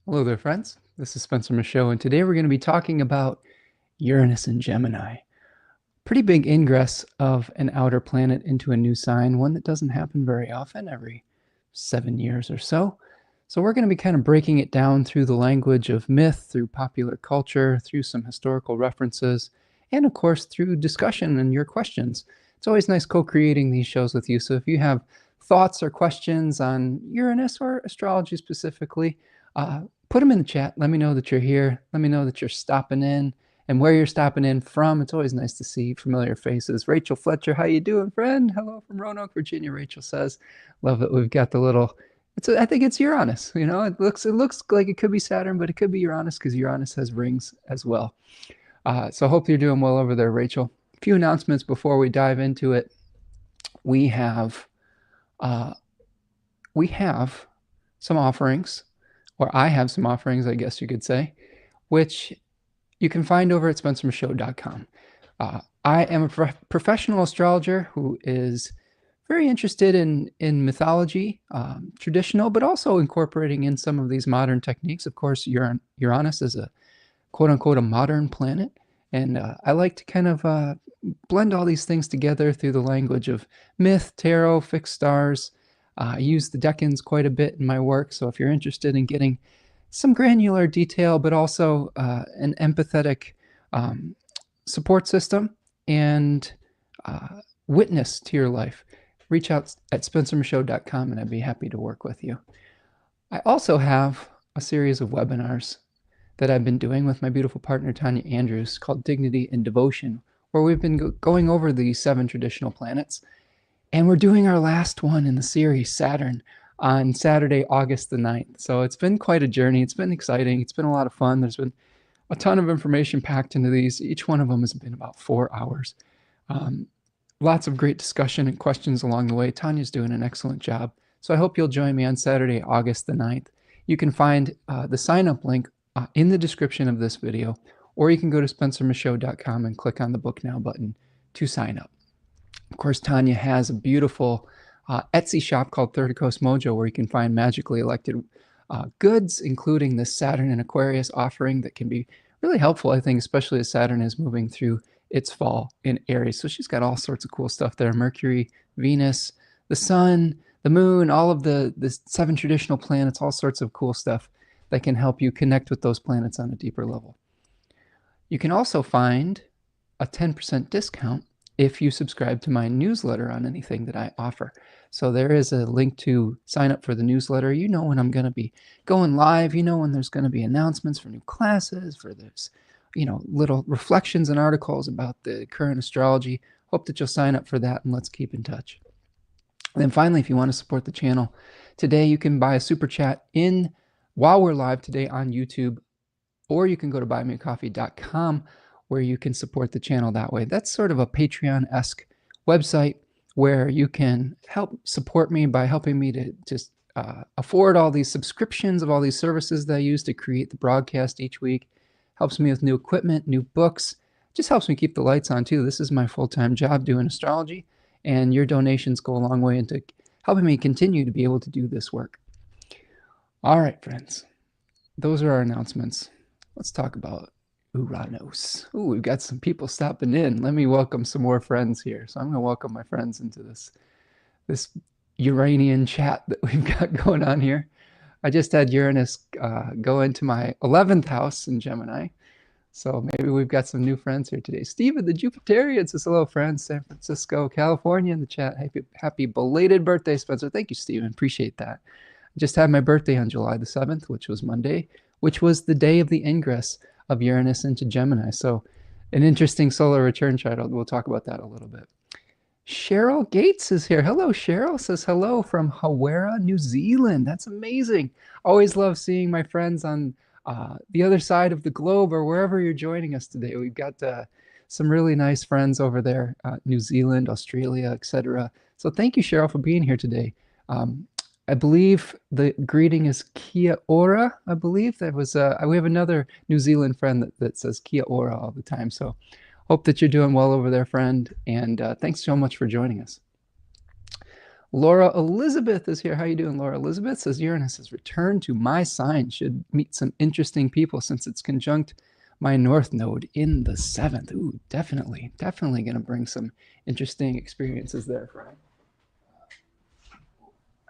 Hello there, friends. This is Spencer Michaud, and today we're going to be talking about Uranus and Gemini. Pretty big ingress of an outer planet into a new sign, one that doesn't happen very often, every 7 years or so. So we're going to be kind of breaking it down through the language of myth, through popular culture, through some historical references, and of course through discussion and your questions. It's always nice co-creating these shows with you, so if you have thoughts or questions on Uranus or astrology specifically, put them in the chat. Let me know that you're here. Let me know that you're stopping in and where you're stopping in from. It's always nice to see familiar faces. Rachel Fletcher, how you doing, friend? Hello from Roanoke, Virginia. Rachel says, "Love that we've got the little." I think it's Uranus. You know, it looks like it could be Saturn, but it could be Uranus because Uranus has rings as well. So I hope you're doing well over there, Rachel. A few announcements before we dive into it. We have uh, we have some offerings, or I have some offerings, I guess you could say, which you can find over at spencermichaud.com. I am a professional astrologer who is very interested in mythology, traditional, but also incorporating in some of these modern techniques. Of course, Uranus is a quote unquote a modern planet, and I like to kind of blend all these things together through the language of myth, tarot, fixed stars. I use the decans quite a bit in my work, so if you're interested in getting some granular detail, but also an empathetic support system and witness to your life, reach out at spencermichaud.com and I'd be happy to work with you. I also have a series of webinars that I've been doing with my beautiful partner Tanya Andrews called Dignity and Devotion, where we've been going over the 7 traditional planets. And we're doing our last one in the series, Saturn, on Saturday, August the 9th. So it's been quite a journey. It's been exciting. It's been a lot of fun. There's been a ton of information packed into these. Each one of them has been about 4 hours. Lots of great discussion and questions along the way. Tanya's doing an excellent job. So I hope you'll join me on Saturday, August the 9th. You can find the sign-up link in the description of this video, or you can go to spencermichaud.com and click on the Book Now button to sign up. Of course, Tanya has a beautiful Etsy shop called Third Coast Mojo where you can find magically elected goods, including the Saturn and Aquarius offering that can be really helpful, I think, especially as Saturn is moving through its fall in Aries. So she's got all sorts of cool stuff there. Mercury, Venus, the Sun, the Moon, all of the 7 traditional planets, all sorts of cool stuff that can help you connect with those planets on a deeper level. You can also find a 10% discount if you subscribe to my newsletter on anything that I offer. So there is a link to sign up for the newsletter. You know when I'm going to be going live. You know when there's going to be announcements for new classes, for this, little reflections and articles about the current astrology. Hope that you'll sign up for that, and let's keep in touch. And then finally, if you want to support the channel, today you can buy a super chat while we're live today on YouTube, or you can go to buymeacoffee.com where you can support the channel that way. That's sort of a Patreon-esque website where you can help support me by helping me to just afford all these subscriptions of all these services that I use to create the broadcast each week. Helps me with new equipment, new books. Just helps me keep the lights on too. This is my full-time job doing astrology, and your donations go a long way into helping me continue to be able to do this work. All right, friends. Those are our announcements. Let's talk about Uranus. Ooh, we've got some people stopping in. Let me welcome some more friends here. So I'm going to welcome my friends into this Uranian chat that we've got going on here. I just had Uranus go into my 11th house in Gemini. So maybe we've got some new friends here today. Steven, the Jupiterian, says hello, friends. San Francisco, California in the chat. Happy belated birthday, Spencer. Thank you, Steven. Appreciate that. I just had my birthday on July the 7th, which was Monday, which was the day of the ingress of Uranus into Gemini. So an interesting solar return chart. We'll talk about that a little bit. Cheryl Gates is here. Hello, Cheryl. Says hello from Hawera, New Zealand. That's amazing. Always love seeing my friends on the other side of the globe or wherever you're joining us today. We've got some really nice friends over there, New Zealand, Australia, etc. So thank you, Cheryl, for being here today. I believe the greeting is Kia ora. I believe that was we have another New Zealand friend that says Kia ora all the time. So hope that you're doing well over there, friend. And thanks so much for joining us. Laura Elizabeth is here. How you doing, Laura Elizabeth? Says Uranus has returned to my sign. Should meet some interesting people since it's conjunct my North Node in the 7th. Ooh, definitely going to bring some interesting experiences there, Frank.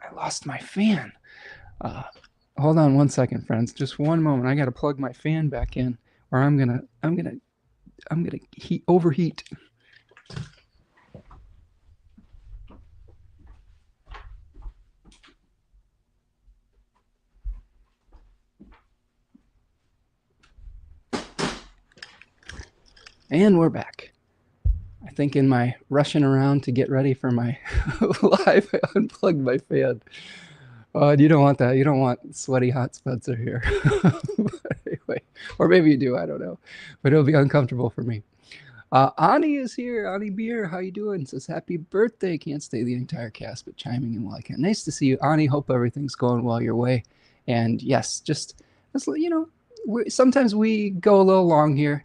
I lost my fan. Hold on one second, friends. Just one moment. I got to plug my fan back in, or I'm gonna overheat. And we're back. I think in my rushing around to get ready for my live, I unplugged my fan. You don't want that. You don't want sweaty hot Spencer here. Anyway, or maybe you do. I don't know. But it'll be uncomfortable for me. Ani is here. Ani Beer, how you doing? Says happy birthday. Can't stay the entire cast, but chiming in while I can. Nice to see you, Ani. Hope everything's going well your way. And yes, just you know, sometimes we go a little long here.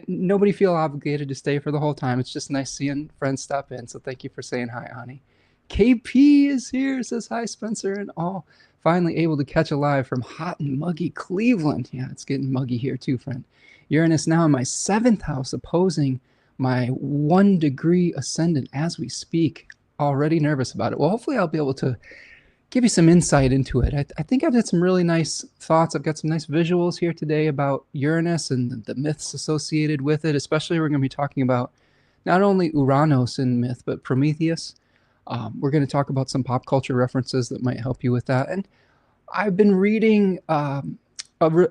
Nobody feel obligated to stay for the whole time. It's just nice seeing friends stop in. So thank you for saying hi, Ani. KP is here. Says hi, Spencer and all. Finally able to catch a live from hot and muggy Cleveland. Yeah, it's getting muggy here too, friend. Uranus now in my 7th house, opposing my 1 degree ascendant as we speak. Already nervous about it. Well, hopefully I'll be able to give you some insight into it. I think I've had some really nice thoughts. I've got some nice visuals here today about Uranus and the myths associated with it. Especially we're going to be talking about not only Uranus in myth, but Prometheus. We're going to talk about some pop culture references that might help you with that. And I've been reading a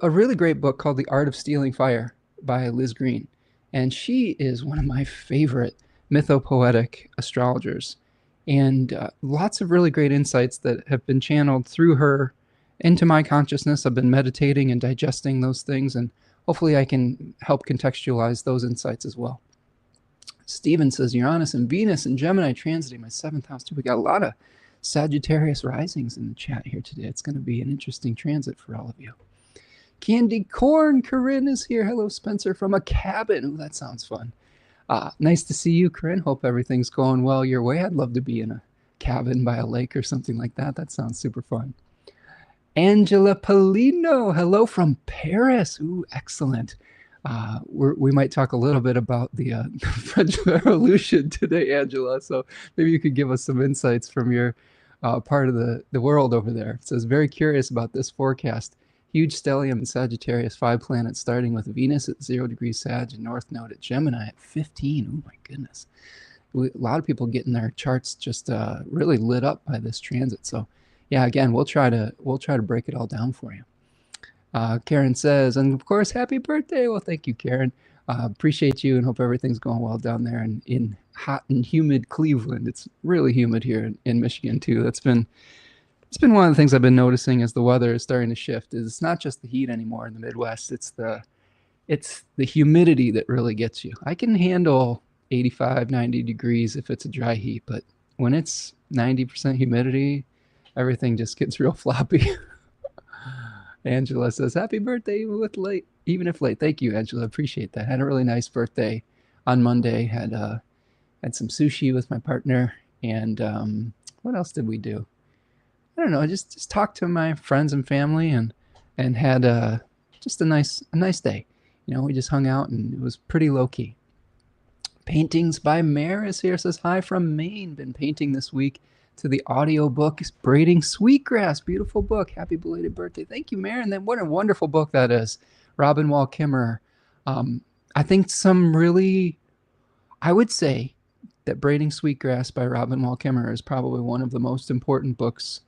really great book called The Art of Stealing Fire by Liz Green. And she is one of my favorite mythopoetic astrologers. And lots of really great insights that have been channeled through her into my consciousness. I've been meditating and digesting those things, and hopefully I can help contextualize those insights as well. Stephen says Uranus and Venus and Gemini transiting my 7th house too. We got a lot of Sagittarius risings in the chat here today. It's going to be an interesting transit for all of you. Candy Corn Corinne is here. Hello, Spencer, from a cabin. Ooh, that sounds fun. Nice to see you, Corinne. Hope everything's going well your way. I'd love to be in a cabin by a lake or something like that. That sounds super fun. Angela Polino, hello from Paris. Ooh, excellent. We might talk a little bit about the French Revolution today, Angela. So maybe you could give us some insights from your part of the world over there. It says, very curious about this forecast. Huge stellium in Sagittarius, 5 planets, starting with Venus at 0 degrees Sag and North Node at Gemini at 15. Oh my goodness. A lot of people getting their charts just really lit up by this transit. So yeah, again, we'll try to break it all down for you. Karen says, and of course, happy birthday. Well, thank you, Karen. Appreciate you and hope everything's going well down there in hot and humid Cleveland. It's really humid here in Michigan too. It's been one of the things I've been noticing as the weather is starting to shift. Is it's not just the heat anymore in the Midwest. It's the humidity that really gets you. I can handle 85, 90 degrees if it's a dry heat, but when it's 90% humidity, everything just gets real floppy. Angela says, happy birthday even if late. Thank you, Angela. Appreciate that. Had a really nice birthday on Monday. Had some sushi with my partner. And what else did we do? I don't know. I just talked to my friends and family and had just a nice day. You know, we just hung out and it was pretty low key. Paintings by Maris here, says hi from Maine. Been painting this week to the audio book Braiding Sweetgrass. Beautiful book. Happy belated birthday. Thank you, Mary. And then what a wonderful book that is. Robin Wall Kimmerer. I think I would say that Braiding Sweetgrass by Robin Wall Kimmerer is probably one of the most important books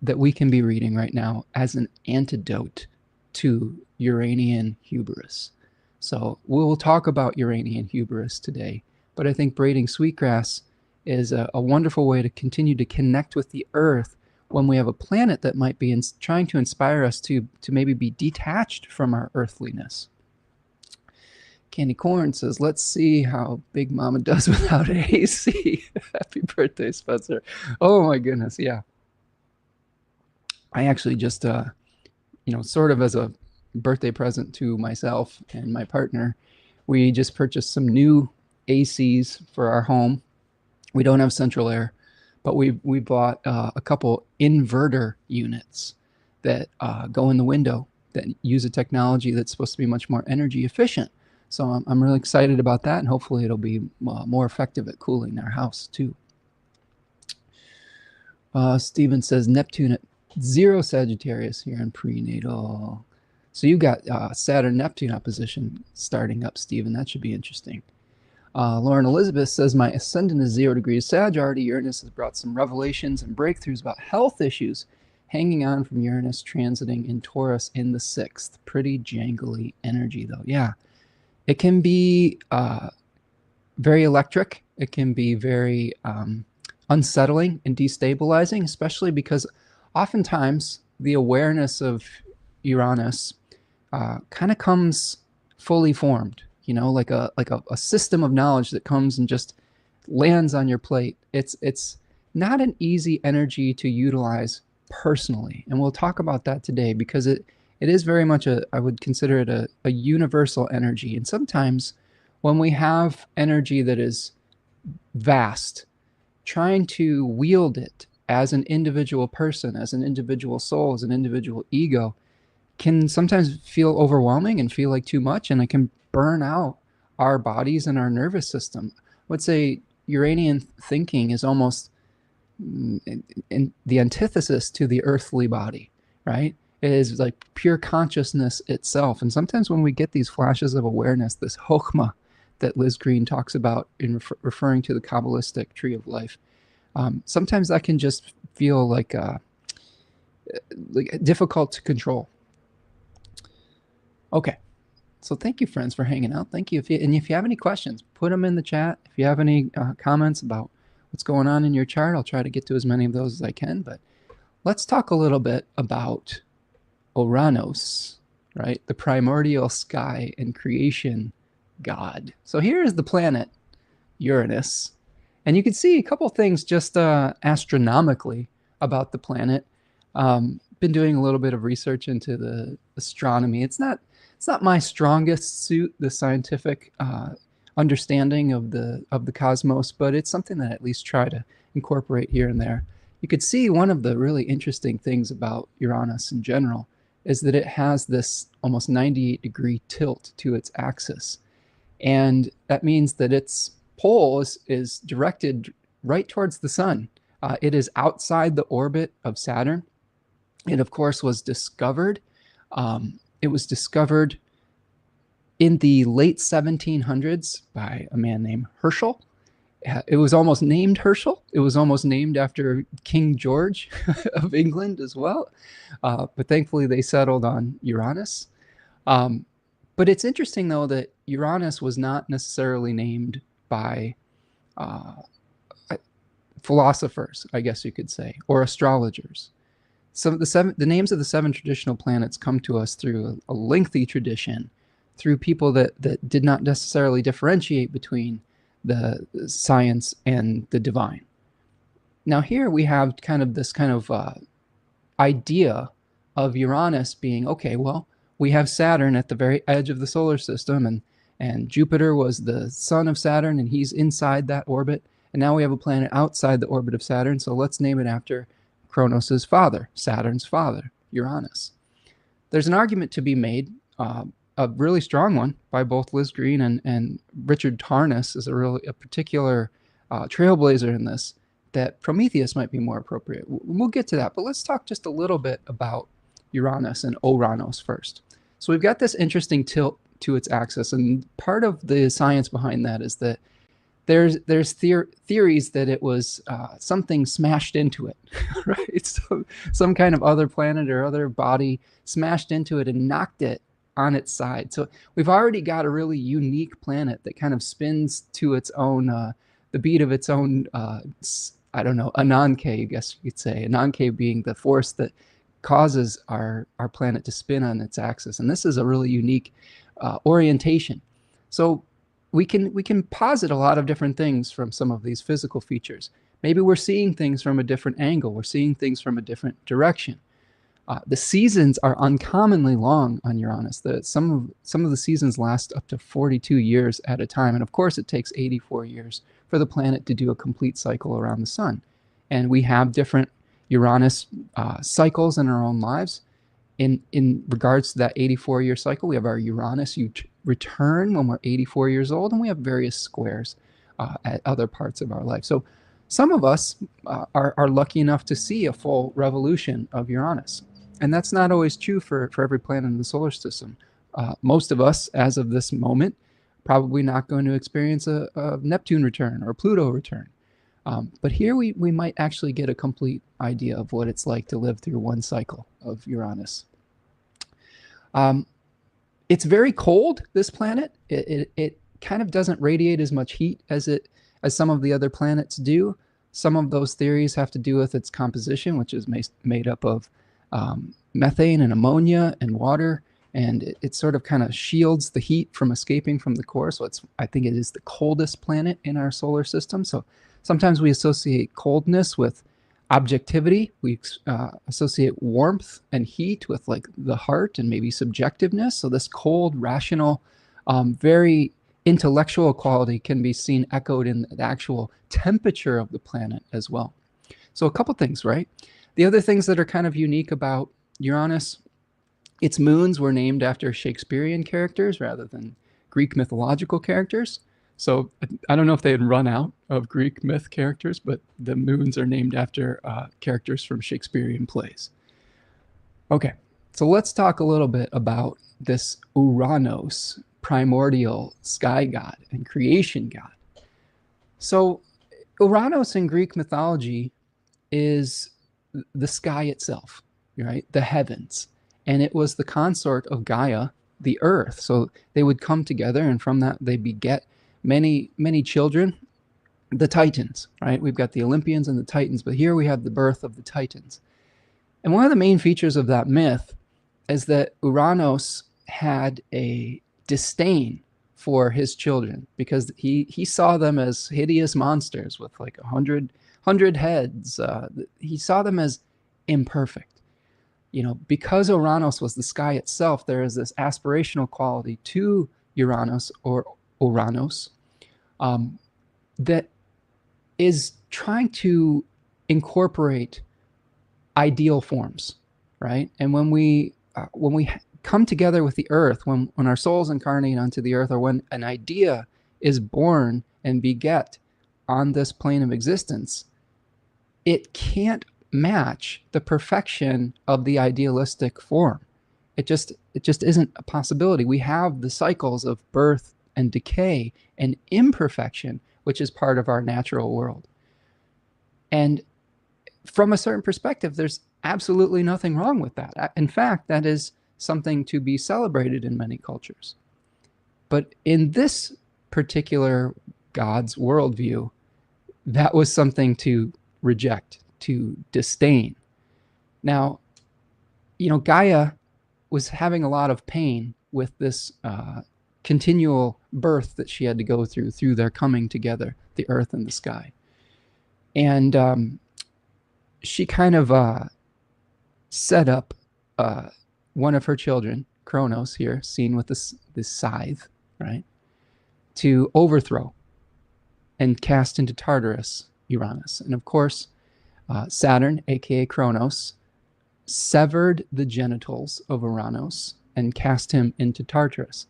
that we can be reading right now as an antidote to Uranian hubris. So we'll talk about Uranian hubris today, but I think Braiding Sweetgrass is a wonderful way to continue to connect with the earth when we have a planet that might be trying to inspire us to maybe be detached from our earthliness. Candy Corn says, let's see how Big Mama does without AC. Happy birthday, Spencer. Oh my goodness, yeah. I actually just, sort of as a birthday present to myself and my partner, we just purchased some new ACs for our home. We don't have central air, but we bought a couple inverter units that go in the window that use a technology that's supposed to be much more energy efficient. So I'm really excited about that, and hopefully it'll be more effective at cooling our house too. Steven says Neptune at 0 Sagittarius here in prenatal. So you got Saturn-Neptune opposition starting up, Steven. That should be interesting. Lauren Elizabeth says, my ascendant is 0 degrees Sag. Already Uranus has brought some revelations and breakthroughs about health issues hanging on from Uranus transiting in Taurus in the 6th. Pretty jangly energy, though. Yeah, it can be very electric. It can be very unsettling and destabilizing, especially because oftentimes the awareness of Uranus kind of comes fully formed, you know, like a system of knowledge that comes and just lands on your plate. It's not an easy energy to utilize personally, and we'll talk about that today because it is very much I would consider it a universal energy. And sometimes when we have energy that is vast, trying to wield it as an individual person, as an individual soul, as an individual ego, can sometimes feel overwhelming and feel like too much, and it can burn out our bodies and our nervous system. I would say Uranian thinking is almost in the antithesis to the earthly body, right? It is like pure consciousness itself. And sometimes when we get these flashes of awareness, this chokhmah that Liz Green talks about in referring to the Kabbalistic tree of life, sometimes that can just feel like difficult to control. Okay, so thank you, friends, for hanging out. Thank you. And if you have any questions, put them in the chat. If you have any comments about what's going on in your chart, I'll try to get to as many of those as I can. But let's talk a little bit about Uranus, right? The primordial sky and creation god. So here is the planet Uranus. And you can see a couple things just astronomically about the planet. Been doing a little bit of research into the astronomy. It's not my strongest suit, the scientific understanding of the cosmos, but it's something that I at least try to incorporate here and there. You could see one of the really interesting things about Uranus in general is that it has this almost 98-degree tilt to its axis. And that means that its pole is directed right towards the sun. It is outside the orbit of Saturn. It, of course, was discovered. It was discovered in the late 1700s by a man named Herschel. It was almost named Herschel. It was almost named after King George of England as well. But thankfully, they settled on Uranus. But it's interesting, though, that Uranus was not necessarily named by philosophers, I guess you could say, or astrologers. So the names of the 7 traditional planets come to us through a lengthy tradition, through people that did not necessarily differentiate between the science and the divine. Now here we have this kind of idea of Uranus being, okay, well, we have Saturn at the very edge of the solar system, and Jupiter was the son of Saturn, and he's inside that orbit. And now we have a planet outside the orbit of Saturn, so let's name it after Kronos' father, Saturn's father, Uranus. There's an argument to be made, a really strong one, by both Liz Green and Richard Tarnas is a particular trailblazer in this, that Prometheus might be more appropriate. We'll get to that, but let's talk just a little bit about Uranus and Oranos first. So we've got this interesting tilt to its axis, and part of the science behind that is that there's theories that it was something smashed into it, right? So some kind of other planet or other body smashed into it and knocked it on its side. So we've already got a really unique planet that kind of spins to its own, the beat of its own, I don't know, Ananke, I guess you could say. Ananke being the force that causes our planet to spin on its axis. And this is a really unique orientation. So we can posit a lot of different things from some of these physical features. Maybe we're seeing things from a different angle. We're seeing things from a different direction. The seasons are uncommonly long on Uranus. Some of the seasons last up to 42 years at a time. And of course, it takes 84 years for the planet to do a complete cycle around the sun. And we have different Uranus cycles in our own lives. In regards to that 84-year cycle, we have our Uranus return when we're 84 years old, and we have various squares at other parts of our life. So some of us are lucky enough to see a full revolution of Uranus. And that's not always true for every planet in the solar system. Most of us, as of this moment, probably not going to experience a Neptune return or a Pluto return. But here we might actually get a complete idea of what it's like to live through one cycle of Uranus. It's very cold, this planet. It kind of doesn't radiate as much heat as some of the other planets do. Some of those theories have to do with its composition, which is made up of methane and ammonia and water, and it sort of kind of shields the heat from escaping from the core. So I think it is the coldest planet in our solar system. So sometimes we associate coldness with objectivity. We associate warmth and heat with like the heart and maybe subjectiveness. So this cold, rational, very intellectual quality can be seen echoed in the actual temperature of the planet as well. So a couple things, right? The other things that are kind of unique about Uranus, its moons were named after Shakespearean characters rather than Greek mythological characters. So I don't know if they had run out of Greek myth characters, but the moons are named after characters from Shakespearean plays. Okay, so let's talk a little bit about this Uranus, primordial sky god and creation god. So Uranus in Greek mythology is the sky itself, right? The heavens. And it was the consort of Gaia, the earth. So they would come together, and from that they beget many, many children, the Titans, right? We've got the Olympians and the Titans, but here we have the birth of the Titans. And one of the main features of that myth is that Uranus had a disdain for his children because he saw them as hideous monsters with like 100 heads. He saw them as imperfect. You know, because Uranus was the sky itself, there is this aspirational quality to Uranus or Uranus that is trying to incorporate ideal forms, right? And when we come together with the earth, when our souls incarnate onto the earth, or when an idea is born and beget on this plane of existence, it can't match the perfection of the idealistic form. It just isn't a possibility. We have the cycles of birth and decay and imperfection, which is part of our natural world. And from a certain perspective, there's absolutely nothing wrong with that. In fact, that is something to be celebrated in many cultures. But in this particular God's worldview, that was something to reject, to disdain. Now, you know, Gaia was having a lot of pain with this continual birth that she had to go through their coming together, the earth and the sky. And she kind of set up one of her children, Kronos here, seen with this scythe, right, to overthrow and cast into Tartarus Uranus. And of course, Saturn, aka Kronos, severed the genitals of Uranus and cast him into Tartarus.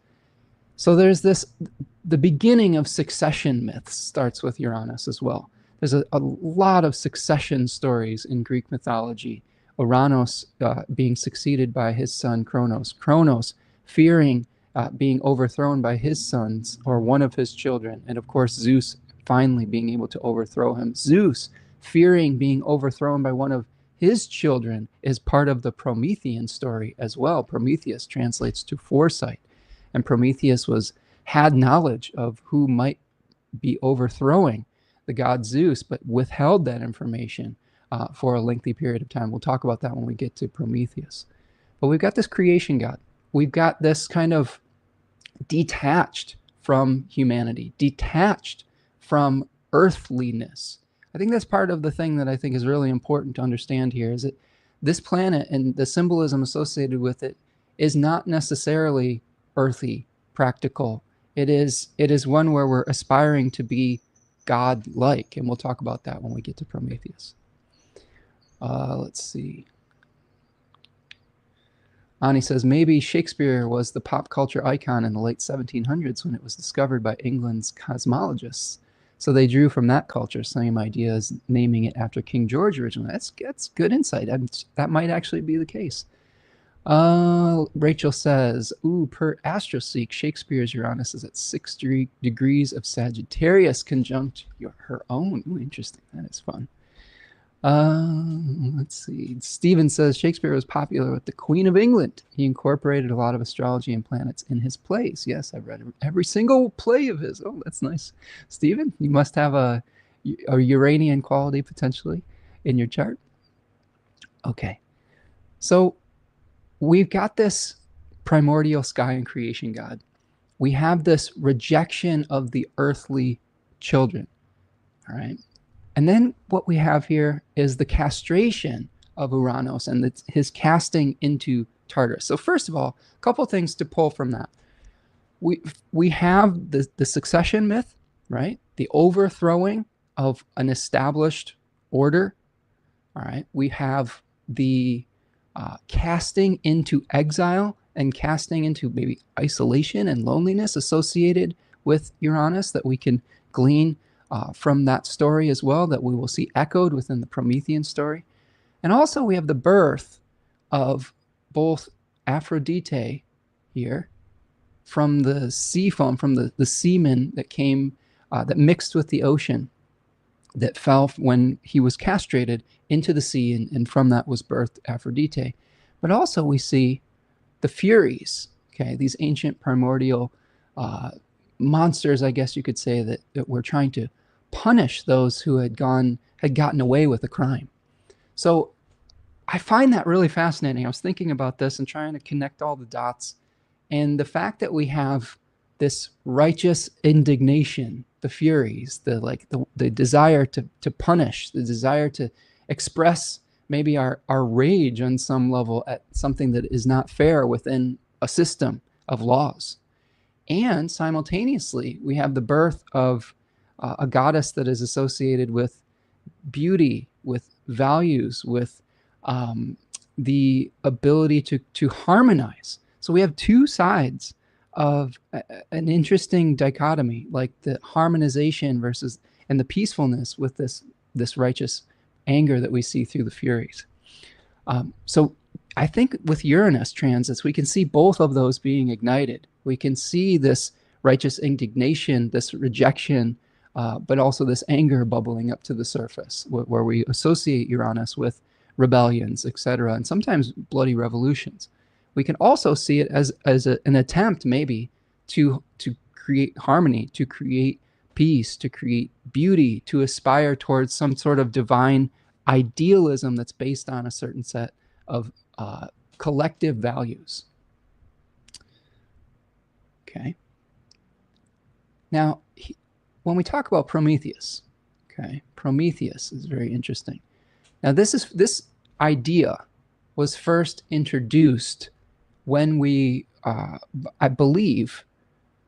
So there's the beginning of succession myths starts with Uranus as well. There's a lot of succession stories in Greek mythology. Uranus being succeeded by his son Kronos. Kronos fearing being overthrown by his sons or one of his children. And of course, Zeus finally being able to overthrow him. Zeus fearing being overthrown by one of his children is part of the Promethean story as well. Prometheus translates to foresight. And Prometheus had knowledge of who might be overthrowing the god Zeus, but withheld that information for a lengthy period of time. We'll talk about that when we get to Prometheus. But we've got this creation god. We've got this kind of detached from humanity, detached from earthliness. I think that's part of the thing that I think is really important to understand here is that this planet and the symbolism associated with it is not necessarily earthy, practical. It is one where we're aspiring to be God-like, and we'll talk about that when we get to Prometheus. Let's see. Ani says, maybe Shakespeare was the pop culture icon in the late 1700s when it was discovered by England's cosmologists. So they drew from that culture, same idea as naming it after King George originally. That's good insight. That might actually be the case. Rachel says, ooh, per AstroSeek, Shakespeare's Uranus is at 6 degrees of Sagittarius conjunct her own. Ooh, interesting. That is fun. Let's see. Stephen says Shakespeare was popular with the Queen of England. He incorporated a lot of astrology and planets in his plays. Yes, I've read every single play of his. Oh, that's nice. Stephen, you must have a Uranian quality potentially in your chart. Okay. So we've got this primordial sky and creation God. We have this rejection of the earthly children. All right. And then what we have here is the castration of Uranus and his casting into Tartarus. So first of all, a couple of things to pull from that. We have the succession myth, right? The overthrowing of an established order. All right. We have the casting into exile and casting into maybe isolation and loneliness associated with Uranus that we can glean from that story as well, that we will see echoed within the Promethean story. And also we have the birth of both Aphrodite here from the sea foam, from the semen that came, that mixed with the ocean, that fell when he was castrated into the sea, and from that was birthed Aphrodite. But also we see the Furies, okay, these ancient primordial monsters, I guess you could say, that were trying to punish those who had gotten away with a crime. So I find that really fascinating. I was thinking about this and trying to connect all the dots, and the fact that we have this righteous indignation, the Furies, the desire to punish, the desire to express maybe our rage on some level at something that is not fair within a system of laws. And simultaneously, we have the birth of a goddess that is associated with beauty, with values, with the ability to harmonize. So we have two sides of an interesting dichotomy, like the harmonization versus and the peacefulness with this righteous anger that we see through the Furies. So I think with Uranus transits, we can see both of those being ignited. We can see this righteous indignation, this rejection, but also this anger bubbling up to the surface, where we associate Uranus with rebellions, etc., and sometimes bloody revolutions. We can also see it as an attempt maybe to create harmony, to create peace, to create beauty, to aspire towards some sort of divine idealism that's based on a certain set of collective values. Okay. Now, when we talk about Prometheus, okay, Prometheus is very interesting. Now, this idea was first introduced when I believe,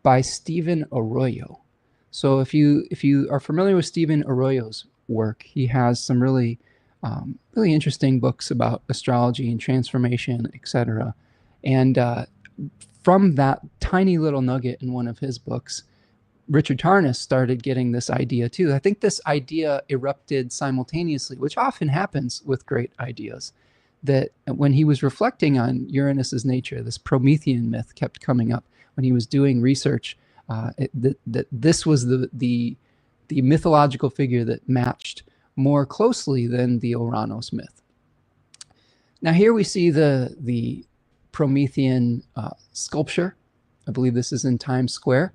by Stephen Arroyo. So if you are familiar with Stephen Arroyo's work, he has some really interesting books about astrology and transformation, etc. And from that tiny little nugget in one of his books, Richard Tarnas started getting this idea too. I think this idea erupted simultaneously, which often happens with great ideas, that when he was reflecting on Uranus's nature, this Promethean myth kept coming up when he was doing research, that this was the mythological figure that matched more closely than the Uranus myth. Now here we see the Promethean sculpture. I believe this is in Times Square.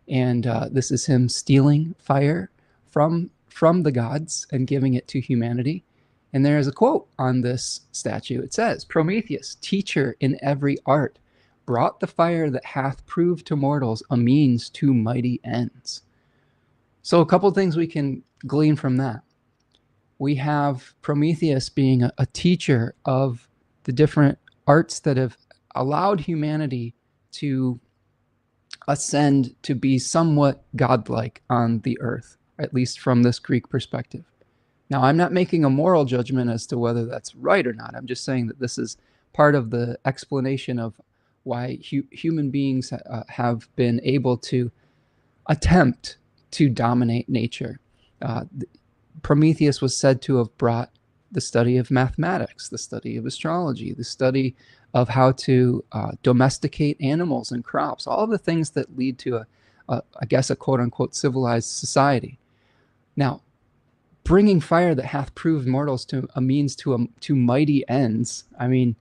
And this is him stealing fire from the gods and giving it to humanity. And there is a quote on this statue. It says, "Prometheus, teacher in every art, brought the fire that hath proved to mortals a means to mighty ends." So a couple of things we can glean from that. We have Prometheus being a teacher of the different arts that have allowed humanity to ascend to be somewhat godlike on the earth, at least from this Greek perspective. Now, I'm not making a moral judgment as to whether that's right or not. I'm just saying that this is part of the explanation of why human beings have been able to attempt to dominate nature. Uh, Prometheus was said to have brought the study of mathematics, the study of astrology, the study of how to domesticate animals and crops, all of the things that lead to I guess, a quote unquote civilized society. Now, bringing fire that hath proved mortals to a means to mighty ends. I mean,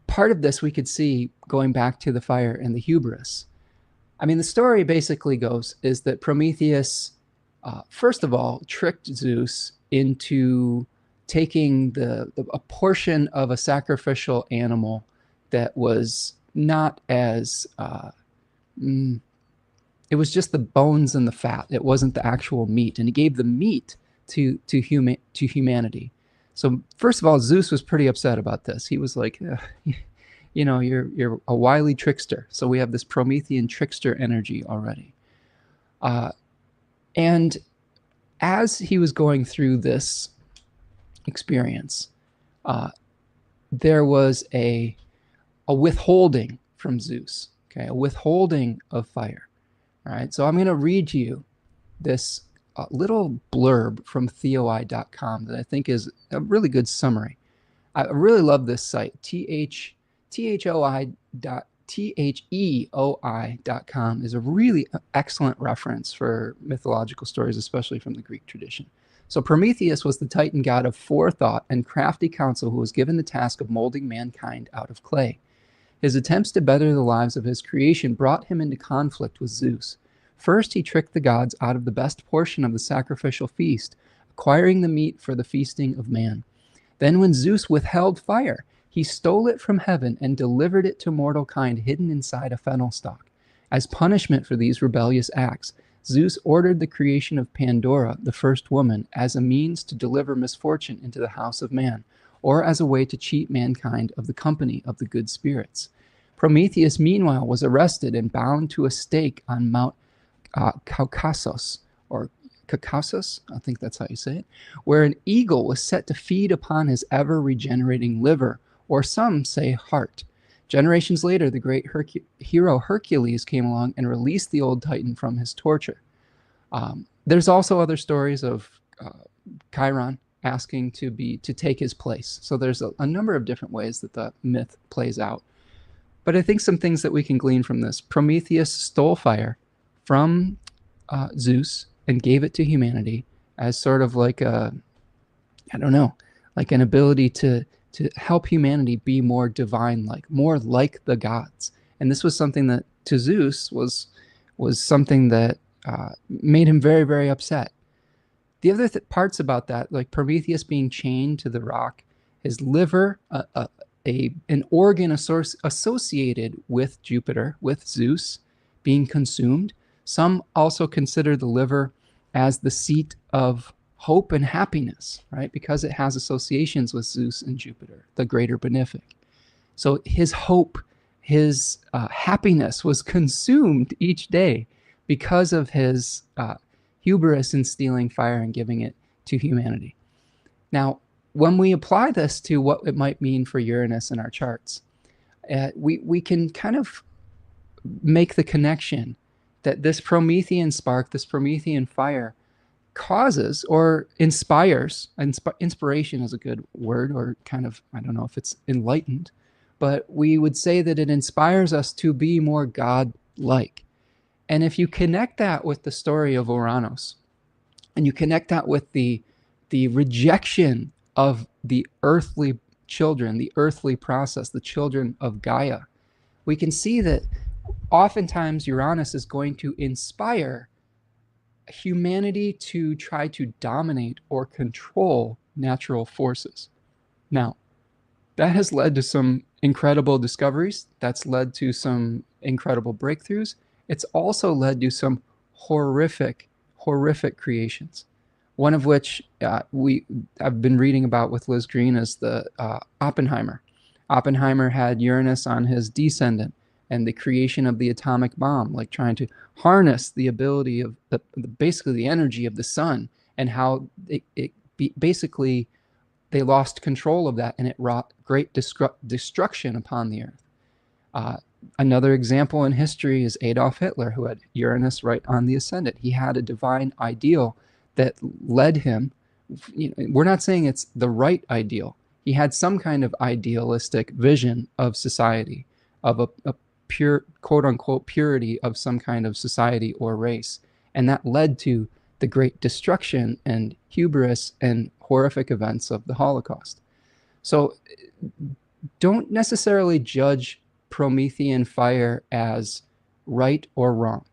part of this we could see going back to the fire and the hubris. I mean, the story basically goes is that Prometheus, first of all, tricked Zeus into taking a portion of a sacrificial animal that was not as it was just the bones and the fat. It wasn't the actual meat, and he gave the meat to humanity. So first of all, Zeus was pretty upset about this. He was like, you know, you're a wily trickster. So we have this Promethean trickster energy already. And as he was going through this experience, there was a withholding from Zeus, okay, a withholding of fire. All right, so I'm going to read to you this little blurb from theoi.com that I think is a really good summary. I really love this site, theoi.com is a really excellent reference for mythological stories, especially from the Greek tradition. So Prometheus was the Titan god of forethought and crafty counsel who was given the task of molding mankind out of clay. His attempts to better the lives of his creation brought him into conflict with Zeus. First, he tricked the gods out of the best portion of the sacrificial feast, acquiring the meat for the feasting of man. Then when Zeus withheld fire, he stole it from heaven and delivered it to mortal kind hidden inside a fennel stalk. As punishment for these rebellious acts, Zeus ordered the creation of Pandora, the first woman, as a means to deliver misfortune into the house of man, or as a way to cheat mankind of the company of the good spirits. Prometheus, meanwhile, was arrested and bound to a stake on Mount Caucasus, or Caucasus, I think that's how you say it, where an eagle was set to feed upon his ever-regenerating liver, or some say heart. Generations later, the great hero Hercules came along and released the old Titan from his torture. There's also other stories of Chiron asking to take his place. So there's a number of different ways that the myth plays out. But I think some things that we can glean from this. Prometheus stole fire from Zeus and gave it to humanity as sort of like a, I don't know, like an ability to help humanity be more divine-like, more like the gods. And this was something that to Zeus was something that made him very, very upset. The other parts about that, like Prometheus being chained to the rock, his liver, an organ associated with Jupiter, with Zeus, being consumed. Some also consider the liver as the seat of hope and happiness, right? Because it has associations with Zeus and Jupiter, the greater benefic. So his hope, his happiness was consumed each day because of his hubris in stealing fire and giving it to humanity. Now, when we apply this to what it might mean for Uranus in our charts, we can kind of make the connection that this Promethean spark, this Promethean fire, causes or inspires, inspiration is a good word, or kind of, I don't know if it's enlightened, but we would say that it inspires us to be more God-like. And if you connect that with the story of Uranus, and you connect that with the rejection of the earthly children, the earthly process, the children of Gaia, we can see that oftentimes Uranus is going to inspire humanity to try to dominate or control natural forces. Now, that has led to some incredible discoveries. That's led to some incredible breakthroughs. It's also led to some horrific creations. One of which I've been reading about with Liz Green is the Oppenheimer. Oppenheimer had Uranus on his descendant, and the creation of the atomic bomb, like trying to harness the ability of basically the energy of the sun and how basically they lost control of that, and it wrought great destruction upon the earth. Another example in history is Adolf Hitler, who had Uranus right on the ascendant. He had a divine ideal that led him. We're not saying it's the right ideal. He had some kind of idealistic vision of society, of a pure, quote unquote, purity of some kind of society or race. And that led to the great destruction and hubris and horrific events of the Holocaust. So don't necessarily judge Promethean fire as right or wrong.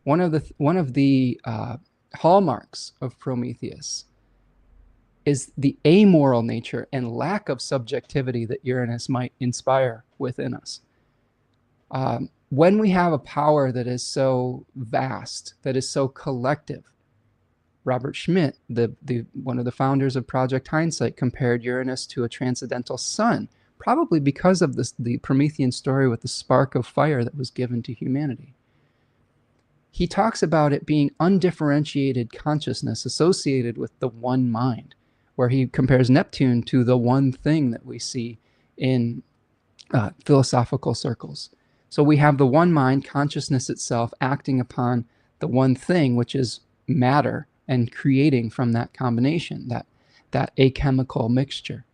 One of the hallmarks of Prometheus is the amoral nature and lack of subjectivity that Uranus might inspire within us. When we have a power that is so vast, that is so collective, Robert Schmidt, one of the founders of Project Hindsight, compared Uranus to a transcendental sun, probably because of the Promethean story with the spark of fire that was given to humanity. He talks about it being undifferentiated consciousness associated with the one mind, where he compares Neptune to the one thing that we see in philosophical circles. So we have the one mind, consciousness itself, acting upon the one thing, which is matter, and creating from that combination, that achemical mixture.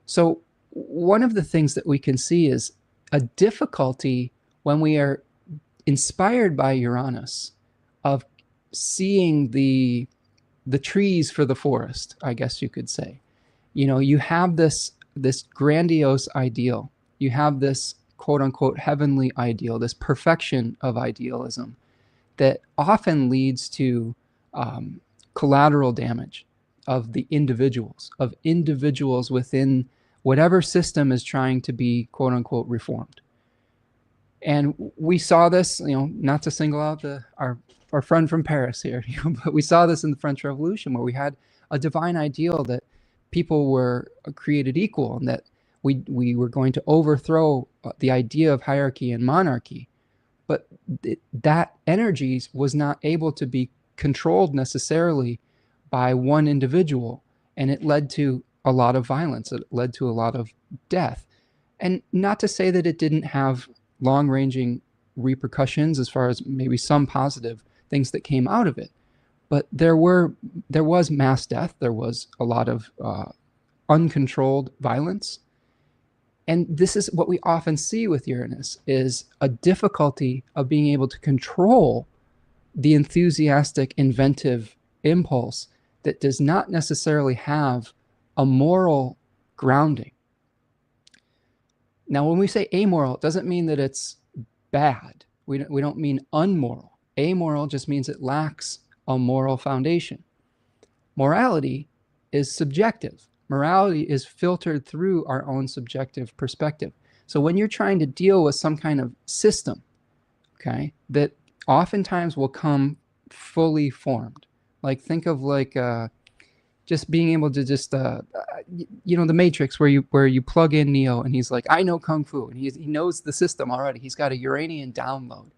So one of the things that we can see is a difficulty when we are inspired by Uranus of seeing the trees for the forest, I guess you could say. You have this grandiose ideal. You have this quote unquote heavenly ideal, this perfection of idealism that often leads to collateral damage of the individuals within whatever system is trying to be quote unquote reformed. And we saw this, not to single out our friend from Paris here, but we saw this in the French Revolution, where we had a divine ideal that people were created equal, and that we were going to overthrow the idea of hierarchy and monarchy. But that energy was not able to be controlled necessarily by one individual, and it led to a lot of violence. It led to a lot of death. And not to say that it didn't have long-ranging repercussions as far as maybe some positive things that came out of it, but there was mass death. There was a lot of uncontrolled violence. And this is what we often see with Uranus, is a difficulty of being able to control the enthusiastic, inventive impulse that does not necessarily have a moral grounding. Now, when we say amoral, it doesn't mean that it's bad. We don't mean unmoral. Amoral just means it lacks a moral foundation. Morality is subjective. Morality is filtered through our own subjective perspective. So when you're trying to deal with some kind of system, okay, that oftentimes will come fully formed, like think of just being able to just the Matrix, where you plug in Neo and he's like, I know Kung Fu, and he knows the system already. He's got a Uranian download.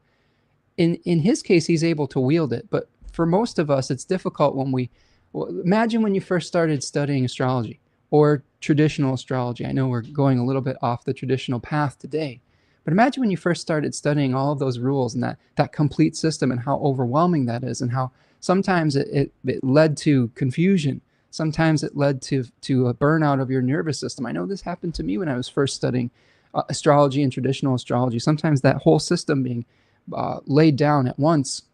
In his case, he's able to wield it. But for most of us, it's difficult when imagine when you first started studying astrology or traditional astrology. I know we're going a little bit off the traditional path today, but imagine when you first started studying all of those rules and that complete system, and how overwhelming that is, and how sometimes it led to confusion. Sometimes it led to a burnout of your nervous system. I know this happened to me when I was first studying astrology and traditional astrology. Sometimes that whole system being laid down at once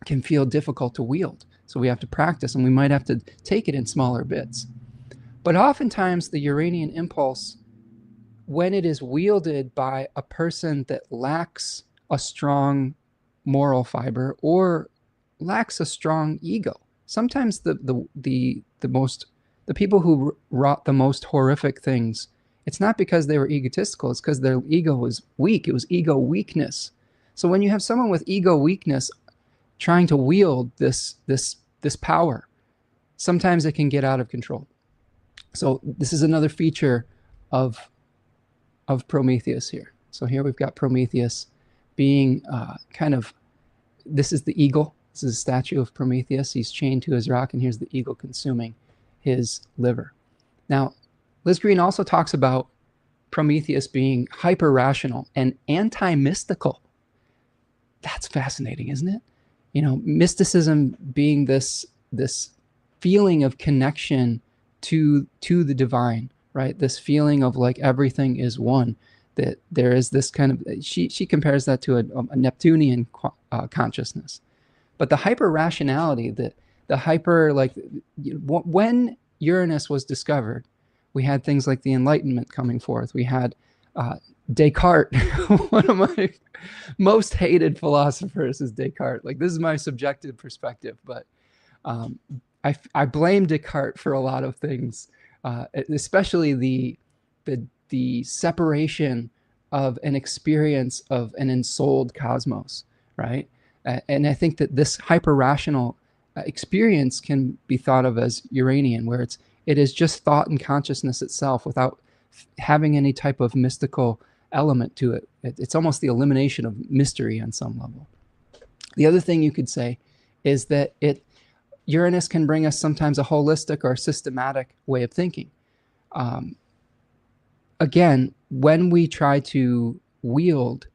can feel difficult to wield. So we have to practice, and we might have to take it in smaller bits. But oftentimes the Uranian impulse, when it is wielded by a person that lacks a strong moral fiber or lacks a strong ego, sometimes the people who wrought the most horrific things, it's not because they were egotistical, it's because their ego was weak. It was ego weakness. So when you have someone with ego weakness trying to wield this power, sometimes it can get out of control. So this is another feature of Prometheus here. So here we've got Prometheus being this is the eagle, This is a statue of Prometheus. He's chained to his rock, and here's the eagle consuming his liver. Now, Liz Green also talks about Prometheus being hyper-rational and anti-mystical. That's fascinating, isn't it? You know, mysticism being this feeling of connection to the divine, right? This feeling of like everything is one, that there is this kind of, she compares that to a Neptunian consciousness. But the hyper rationality, the hyper, like, when Uranus was discovered, we had things like the Enlightenment coming forth. We had Descartes, one of my most hated philosophers is Descartes. Like, this is my subjective perspective, but I blame Descartes for a lot of things, especially the separation of an experience of an ensouled cosmos, right? And I think that this hyper-rational experience can be thought of as Uranian, where it is just thought and consciousness itself without having any type of mystical element to it. It's almost the elimination of mystery on some level. The other thing you could say is that Uranus can bring us sometimes a holistic or systematic way of thinking. Again, when we try to wield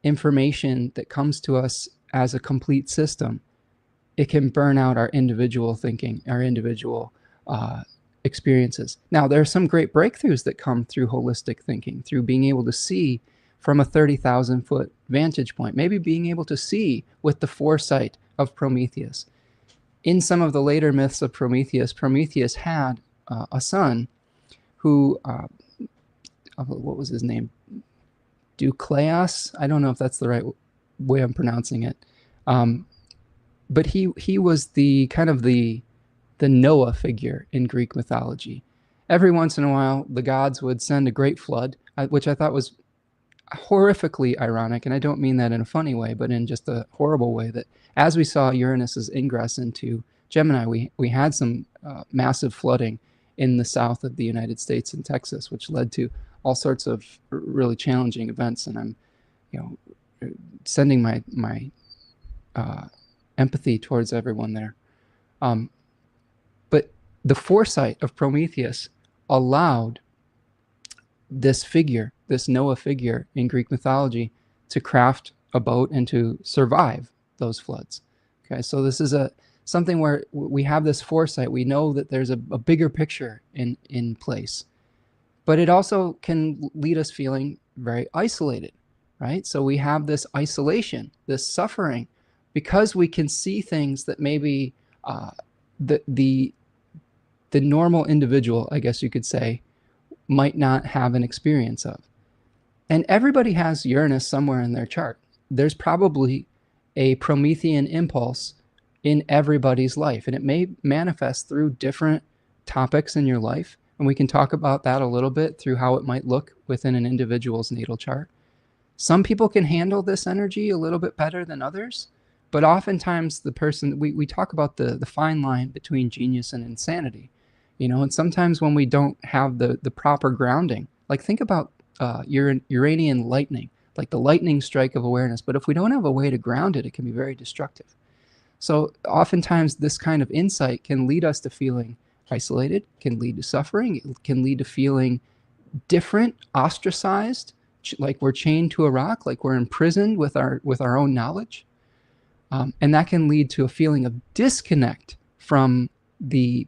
information that comes to us as a complete system, it can burn out our individual thinking, our individual experiences. Now, there are some great breakthroughs that come through holistic thinking, through being able to see from a 30,000-foot vantage point, maybe being able to see with the foresight of Prometheus. In some of the later myths of Prometheus, Prometheus had a son who, what was his name? Deucleos? I don't know if that's the right way I'm pronouncing it. But he was the kind of the Noah figure in Greek mythology. Every once in a while, the gods would send a great flood, which I thought was horrifically ironic, and I don't mean that in a funny way, but in just a horrible way, that as we saw Uranus's ingress into Gemini, we had some massive flooding in the south of the United States in Texas, which led to all sorts of really challenging events. And I'm, sending my empathy towards everyone there. But the foresight of Prometheus allowed this figure, this Noah figure in Greek mythology, to craft a boat and to survive those floods. Okay, so this is something where we have this foresight. We know that there's a bigger picture in place, but it also can lead us feeling very isolated, right? So we have this isolation, this suffering, because we can see things that maybe the normal individual, I guess you could say, might not have an experience of. And everybody has Uranus somewhere in their chart. There's probably a Promethean impulse in everybody's life, and it may manifest through different topics in your life. And we can talk about that a little bit through how it might look within an individual's natal chart. Some people can handle this energy a little bit better than others, but oftentimes the person, we talk about the fine line between genius and insanity, and sometimes when we don't have the proper grounding, like think about Uranian lightning, like the lightning strike of awareness. But if we don't have a way to ground it, it can be very destructive. So oftentimes this kind of insight can lead us to feeling isolated, can lead to suffering, it can lead to feeling different, ostracized, like we're chained to a rock, like we're imprisoned with our own knowledge. And that can lead to a feeling of disconnect from the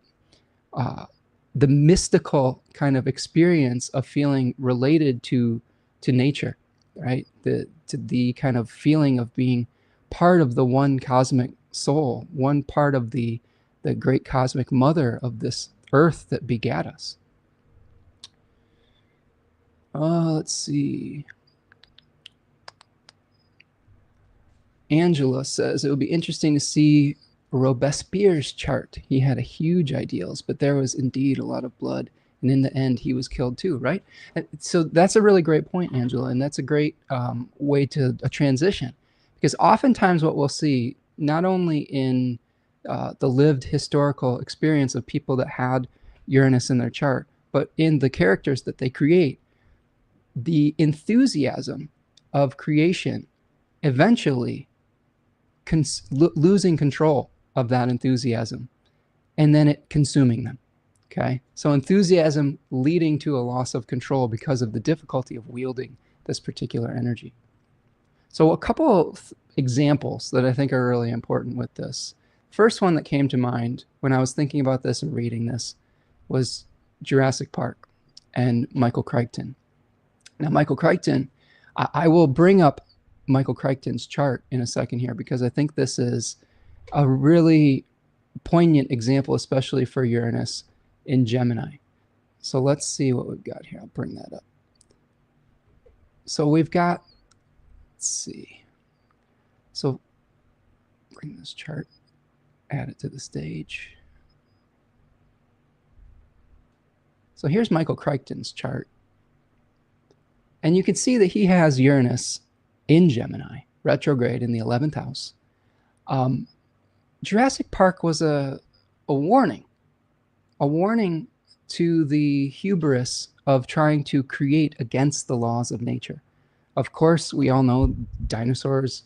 mystical kind of experience of feeling related to nature, right? The kind of feeling of being part of the one cosmic soul, one part of the great cosmic mother of this earth that begat us. Let's see. Angela says it would be interesting to see Robespierre's chart. He had a huge ideals, but there was indeed a lot of blood, and in the end he was killed too, right? So that's a really great point, Angela, and that's a great way to transition, because oftentimes what we'll see, not only in the lived historical experience of people that had Uranus in their chart, but in the characters that they create, the enthusiasm of creation eventually losing control of that enthusiasm, and then it consuming them. Okay, so enthusiasm leading to a loss of control because of the difficulty of wielding this particular energy. So a couple of examples that I think are really important with this. First one that came to mind when I was thinking about this and reading this was Jurassic Park and Michael Crichton. Now, Michael Crichton, I will bring up Michael Crichton's chart in a second here, because I think this is a really poignant example, especially for Uranus in Gemini. So let's see what we've got here. I'll bring that up. So we've got, let's see. So bring this chart, add it to the stage. So here's Michael Crichton's chart. And you can see that he has Uranus in Gemini, retrograde in the 11th house. Jurassic Park was a warning to the hubris of trying to create against the laws of nature. Of course, we all know dinosaurs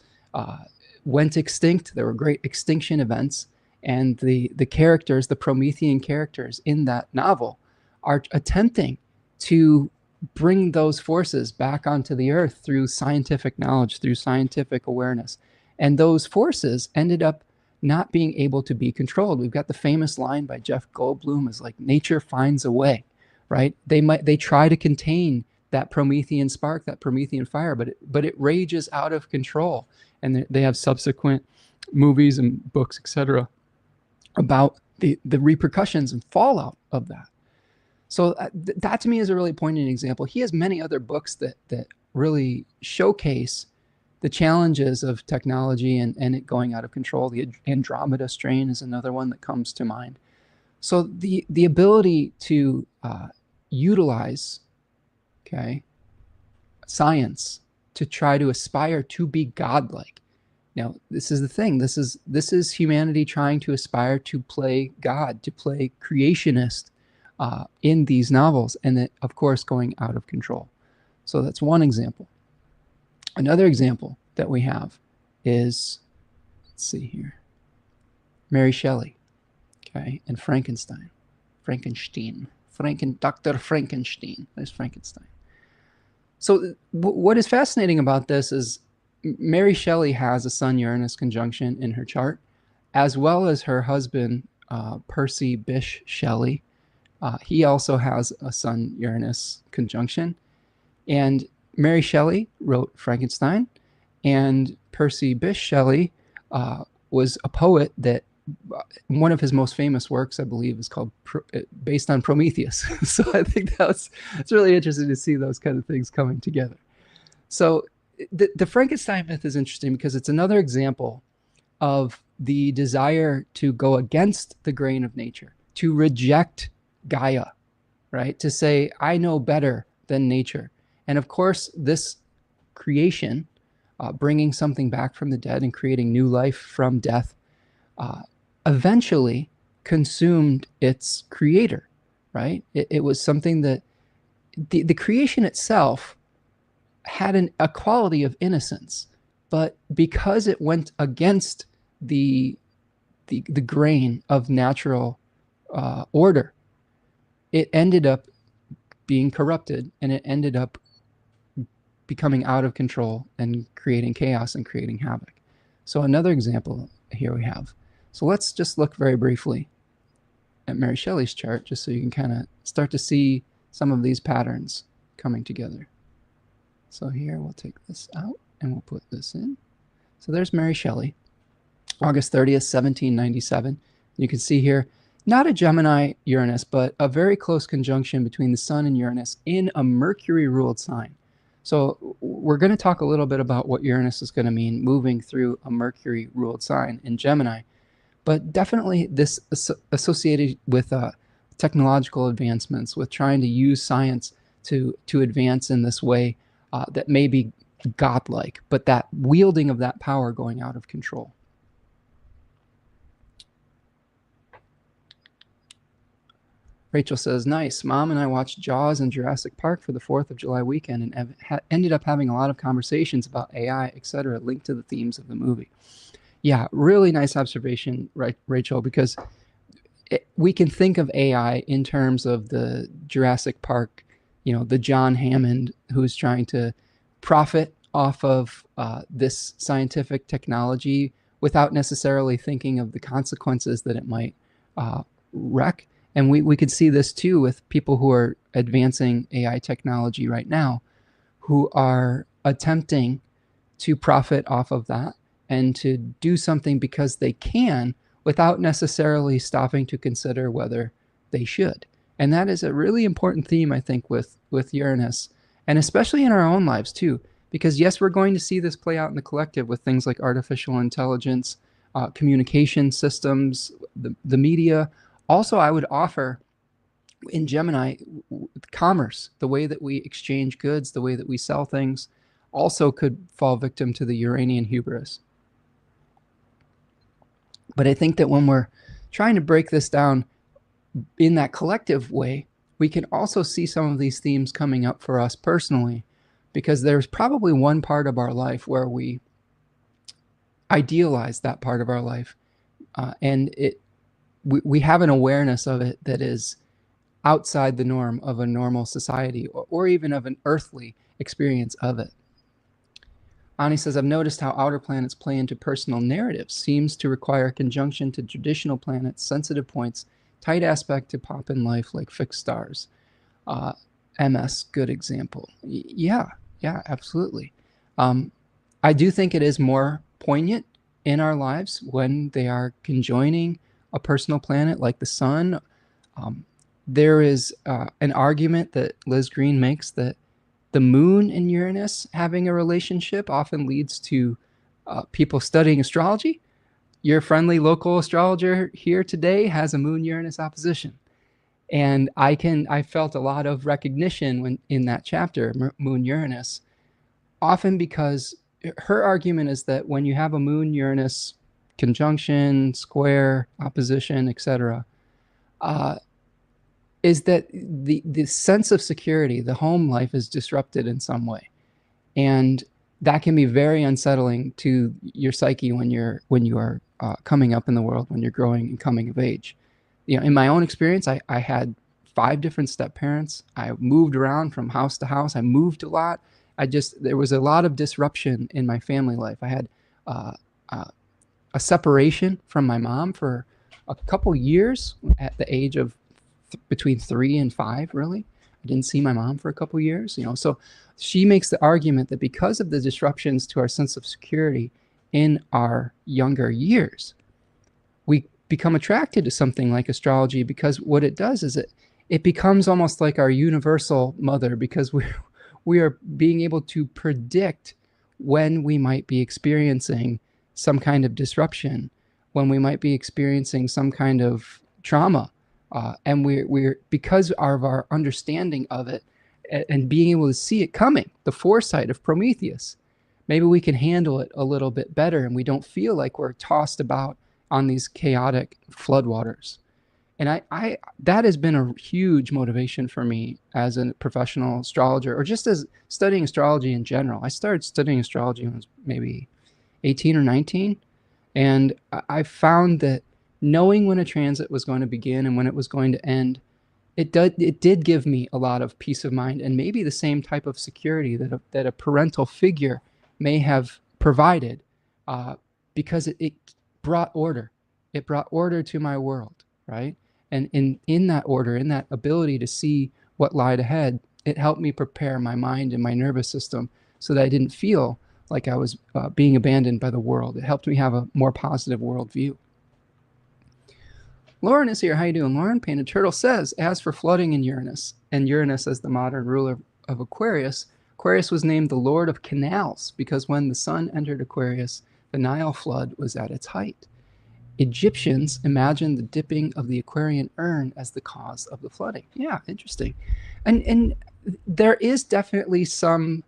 went extinct. There were great extinction events, and the characters, the Promethean characters in that novel, are attempting to bring those forces back onto the earth through scientific knowledge, through scientific awareness. And those forces ended up not being able to be controlled. We've got the famous line by Jeff Goldblum, is like, nature finds a way, right? They try to contain that Promethean spark, that Promethean fire, but it rages out of control. And they have subsequent movies and books, etc., about the repercussions and fallout of that. So that to me is a really poignant example. He has many other books that really showcase the challenges of technology and it going out of control. The Andromeda strain is another one that comes to mind. So the ability to utilize, okay, science to try to aspire to be godlike. Now, this is the thing. This is humanity trying to aspire to play God, to play creationist in these novels, and that, of course, going out of control. So that's one example. Another example that we have is, let's see here, Mary Shelley, okay, and Dr. Frankenstein. There's Frankenstein. So what is fascinating about this is Mary Shelley has a Sun Uranus conjunction in her chart, as well as her husband, Percy Bysshe Shelley. He also has a Sun Uranus conjunction. And Mary Shelley wrote Frankenstein, and Percy Bysshe Shelley was a poet that one of his most famous works, I believe, is called based on Prometheus. So I think it's really interesting to see those kind of things coming together. So the Frankenstein myth is interesting because it's another example of the desire to go against the grain of nature, to reject Gaia, right? To say, I know better than nature. And of course, this creation, bringing something back from the dead and creating new life from death, eventually consumed its creator, right? It was something that the creation itself had a quality of innocence, but because it went against the grain of natural order, it ended up being corrupted, and it ended up becoming out of control and creating chaos and creating havoc. So another example here we have. So let's just look very briefly at Mary Shelley's chart, just so you can kind of start to see some of these patterns coming together. So here we'll take this out and we'll put this in. So there's Mary Shelley, August 30th, 1797. You can see here, not a Gemini Uranus, but a very close conjunction between the Sun and Uranus in a Mercury-ruled sign. So we're going to talk a little bit about what Uranus is going to mean moving through a Mercury-ruled sign in Gemini, but definitely this associated with technological advancements, with trying to use science to advance in this way that may be godlike, but that wielding of that power going out of control. Rachel says, nice. Mom and I watched Jaws and Jurassic Park for the 4th of July weekend and ended up having a lot of conversations about AI, etc., linked to the themes of the movie. Yeah, really nice observation, right, Rachel, because we can think of AI in terms of the Jurassic Park, the John Hammond who's trying to profit off of this scientific technology without necessarily thinking of the consequences that it might wreck. And we could see this too with people who are advancing AI technology right now, who are attempting to profit off of that and to do something because they can without necessarily stopping to consider whether they should. And that is a really important theme, I think, with Uranus, and especially in our own lives too. Because yes, we're going to see this play out in the collective with things like artificial intelligence, communication systems, the media. Also, I would offer in Gemini, commerce, the way that we exchange goods, the way that we sell things, also could fall victim to the Uranian hubris. But I think that when we're trying to break this down in that collective way, we can also see some of these themes coming up for us personally, because there's probably one part of our life where we idealize that part of our life, and we have an awareness of it that is outside the norm of a normal society, or even of an earthly experience of it. Ani says, I've noticed how outer planets play into personal narratives. Seems to require conjunction to traditional planets, sensitive points, tight aspect to pop in life like fixed stars. MS, good example. Yeah, absolutely. I do think it is more poignant in our lives when they are conjoining a personal planet like the sun. There is an argument that Liz Green makes that the moon and Uranus having a relationship often leads to people studying astrology. Your friendly local astrologer here today has a moon-Uranus opposition. And I felt a lot of recognition when in that chapter, Moon-Uranus, often because her argument is that when you have a Moon-Uranus conjunction, square, opposition, etc., is that the sense of security, the home life, is disrupted in some way. And that can be very unsettling to your psyche when you are coming up in the world, when you're growing and coming of age. In my own experience, I had 5 different step parents. I moved around from house to house. I moved a lot. There was a lot of disruption in my family life. I had a separation from my mom for a couple years at the age of between 3 and 5, really. I didn't see my mom for a couple years, so she makes the argument that because of the disruptions to our sense of security in our younger years, we become attracted to something like astrology, because what it does is it becomes almost like our universal mother, because we are being able to predict when we might be experiencing some kind of disruption, when we might be experiencing some kind of trauma. And we're because of our understanding of it and being able to see it coming, the foresight of Prometheus, maybe we can handle it a little bit better, and we don't feel like we're tossed about on these chaotic floodwaters. And that has been a huge motivation for me as a professional astrologer, or just as studying astrology in general. I started studying astrology when I was maybe 18 or 19, and I found that knowing when a transit was going to begin and when it was going to end, it did give me a lot of peace of mind, and maybe the same type of security that a parental figure may have provided, because it brought order. It brought order to my world, right? And in that order, in that ability to see what lied ahead, it helped me prepare my mind and my nervous system so that I didn't feel like I was being abandoned by the world. It helped me have a more positive worldview. Lauren is here. How you doing, Lauren? Painted Turtle says, as for flooding in Uranus, and Uranus as the modern ruler of Aquarius, Aquarius was named the Lord of Canals because when the sun entered Aquarius, the Nile flood was at its height. Egyptians imagined the dipping of the Aquarian urn as the cause of the flooding. Yeah, interesting. And there is definitely some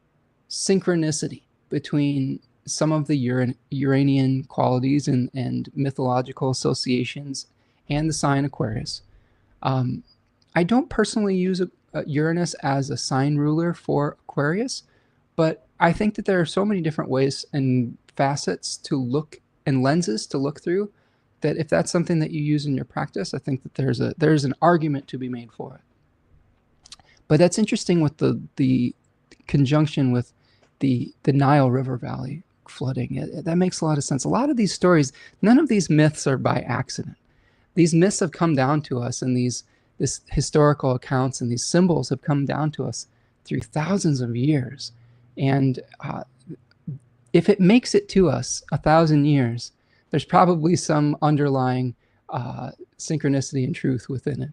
synchronicity between some of the Uranian qualities and mythological associations and the sign Aquarius. I don't personally use Uranus as a sign ruler for Aquarius, but I think that there are so many different ways and facets to look and lenses to look through, that if that's something that you use in your practice, I think that there's an argument to be made for it. But that's interesting with the conjunction with the Nile River Valley flooding. That makes a lot of sense. A lot of these stories, none of these myths are by accident. These myths have come down to us, and this historical accounts and these symbols have come down to us through thousands of years. And if it makes it to us 1,000 years, there's probably some underlying synchronicity and truth within it.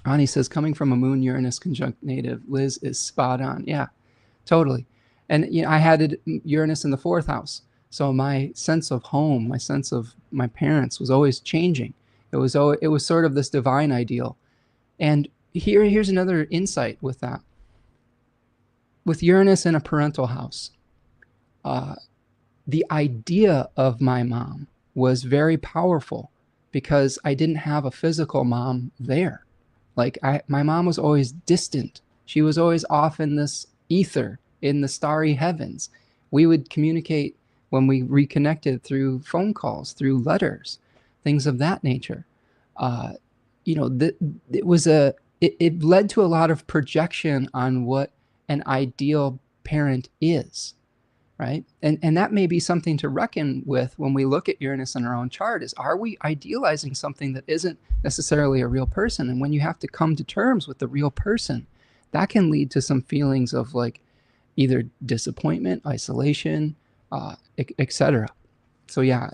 Ani says, coming from a Moon Uranus conjunct native, Liz is spot on. Yeah, totally. And I had Uranus in the 4th house. So my sense of home, my sense of my parents was always changing. It was sort of this divine ideal. And here's another insight with that. With Uranus in a parental house, the idea of my mom was very powerful because I didn't have a physical mom there. Like my mom was always distant. She was always off in this ether, in the starry heavens. We would communicate when we reconnected through phone calls, through letters, things of that nature. It led to a lot of projection on what an ideal parent is, right? And that may be something to reckon with when we look at Uranus in our own chart, is, are we idealizing something that isn't necessarily a real person? And when you have to come to terms with the real person, that can lead to some feelings of like either disappointment, isolation, etc. So yeah,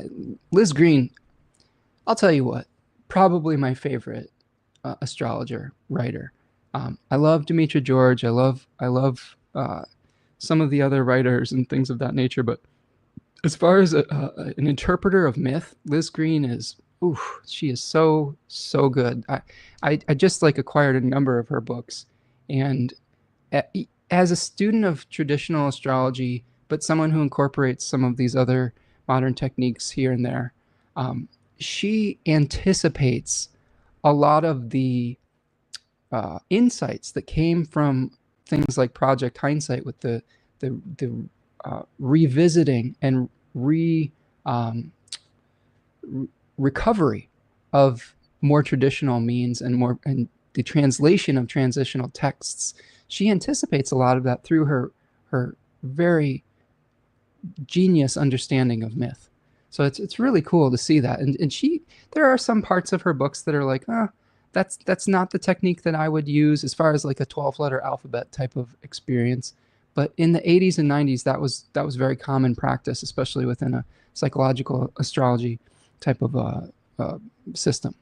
Liz Green, I'll tell you what, probably my favorite astrologer writer. I love Demetra George. I love some of the other writers and things of that nature. But as far as an interpreter of myth, Liz Green is, she is so good. I just like acquired a number of her books, and as a student of traditional astrology, but someone who incorporates some of these other modern techniques here and there, she anticipates a lot of the insights that came from things like Project Hindsight, with the revisiting and recovery of more traditional means and the translation of transitional texts. She anticipates a lot of that through her very genius understanding of myth. So it's really cool to see that. And there are some parts of her books that are like, that's not the technique that I would use as far as like a 12-letter alphabet type of experience. But in the 80s and 90s, that was very common practice, especially within a psychological astrology type of system.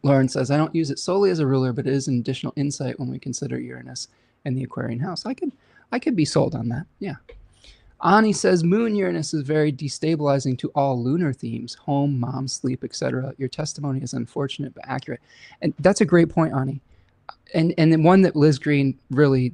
Lauren says, I don't use it solely as a ruler, but it is an additional insight when we consider Uranus and the Aquarian house. I could be sold on that. Yeah. Ani says, Moon Uranus is very destabilizing to all lunar themes, home, mom, sleep, etc. Your testimony is unfortunate but accurate. And that's a great point, Ani. And the one that Liz Green really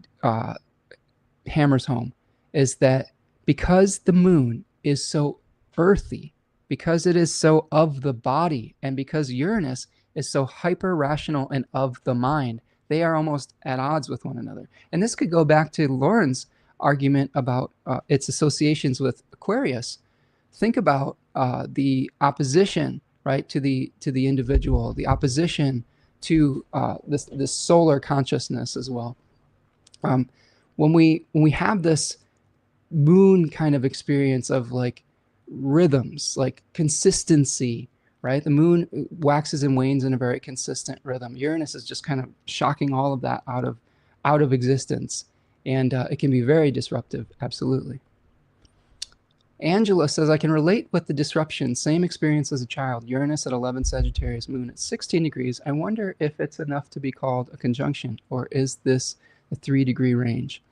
hammers home is that because the moon is so earthy, because it is so of the body, and because Uranus is so hyper-rational and of the mind, they are almost at odds with one another. And this could go back to Lauren's argument about its associations with Aquarius. Think about the opposition, right, to the individual, the opposition to this solar consciousness as well. When we have this moon kind of experience of like rhythms, like consistency, right? The moon waxes and wanes in a very consistent rhythm. Uranus is just kind of shocking all of that out of existence. And it can be very disruptive, absolutely. Angela says, I can relate with the disruption. Same experience as a child. Uranus at 11 Sagittarius, moon at 16 degrees. I wonder if it's enough to be called a conjunction, or is this a 3-degree range?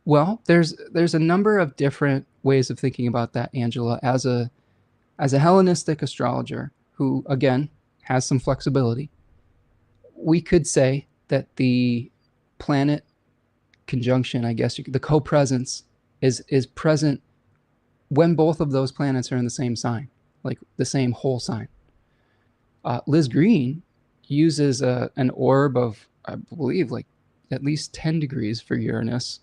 Well, there's a number of different ways of thinking about that, Angela. As a Hellenistic astrologer who, again, has some flexibility, we could say that the planet conjunction, I guess, the co-presence is present when both of those planets are in the same sign, like the same whole sign. Liz Green uses an orb of, I believe, like at least 10 degrees for Uranus,